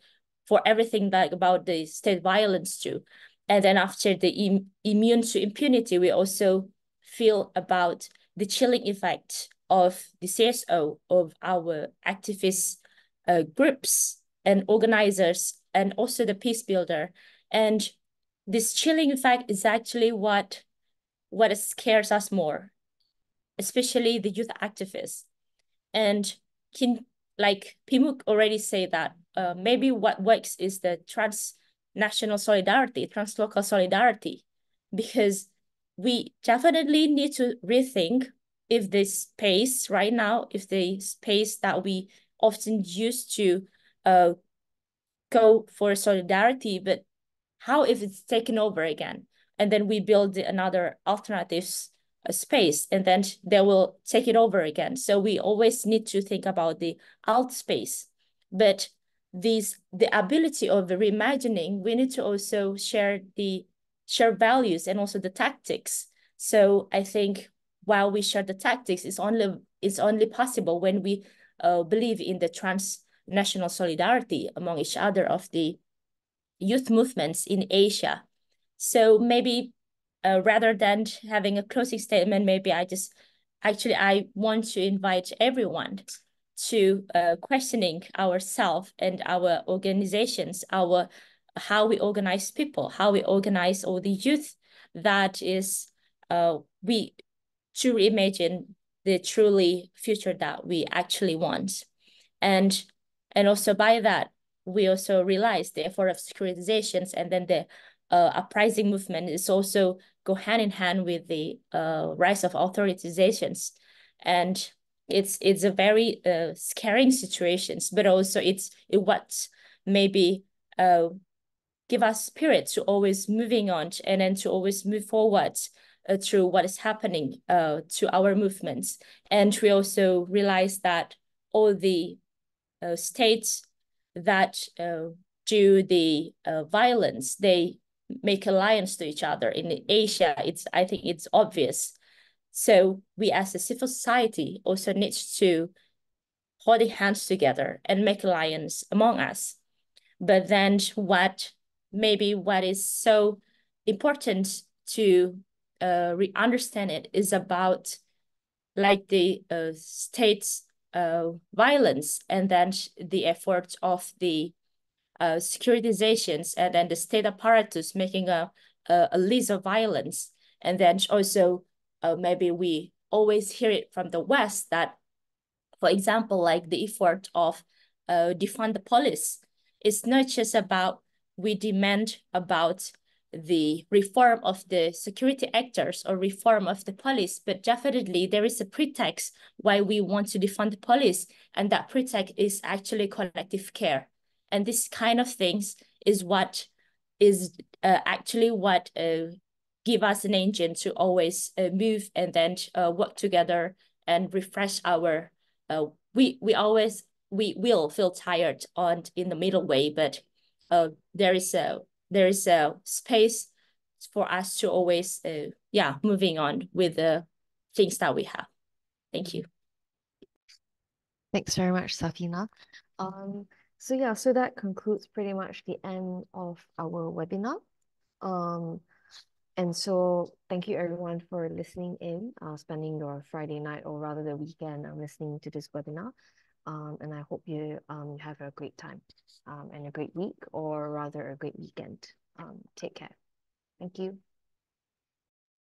Speaker 5: for everything like about the state violence too. And then after the immune to impunity, we also feel about the chilling effect of the CSO of our activist groups and organizers, and also the peace builder. And this chilling effect is actually what scares us more, especially the youth activists. And can, like Pimuk already say that maybe what works is the transnational solidarity, translocal solidarity, because we definitely need to rethink if the space right now, if the space that we often use to go for solidarity, but how if it's taken over again? And then we build another alternatives space, and then they will take it over again. So we always need to think about the alt space. But the ability of reimagining, we need to also share values and also the tactics. So I think while we share the tactics, it's only possible when we believe in the transnational solidarity among each other of the youth movements in Asia. So maybe rather than having a closing statement, maybe I want to invite everyone to questioning ourselves and our organizations, how we organize people, how we organize all the youth. That is, we to reimagine the truly future that we actually want. And also by that, we also realize the effort of securitizations, and then the uprising movement is also go hand in hand with the rise of authorizations. And it's a very scaring situations, but also it what maybe give us spirit to always moving on, and then to always move forward through what is happening to our movements. And we also realize that all the states that do the violence, they make alliance to each other. In Asia, I think it's obvious. So we as a civil society also need to holding hands together and make alliance among us. But then what is so important to understand it is about like the state's violence, and then the efforts of the securitizations, and then the state apparatus making a list of violence. And then also maybe we always hear it from the West that, for example, like the effort of defund the police, it's not just about we demand about the reform of the security actors or reform of the police, but definitely there is a pretext why we want to defund the police, and that pretext is actually collective care. And this kind of things is what is actually what give us an engine to always move, and then work together and refresh our we will feel tired in the middle way, but there is a space for us to always moving on with the things that we have. Thank you.
Speaker 1: Thanks very much, Safina. So that concludes pretty much the end of our webinar. And so thank you everyone for listening in, spending your Friday night or rather the weekend listening to this webinar. And I hope you have a great time and a great week, or rather a great weekend. Take care. Thank you.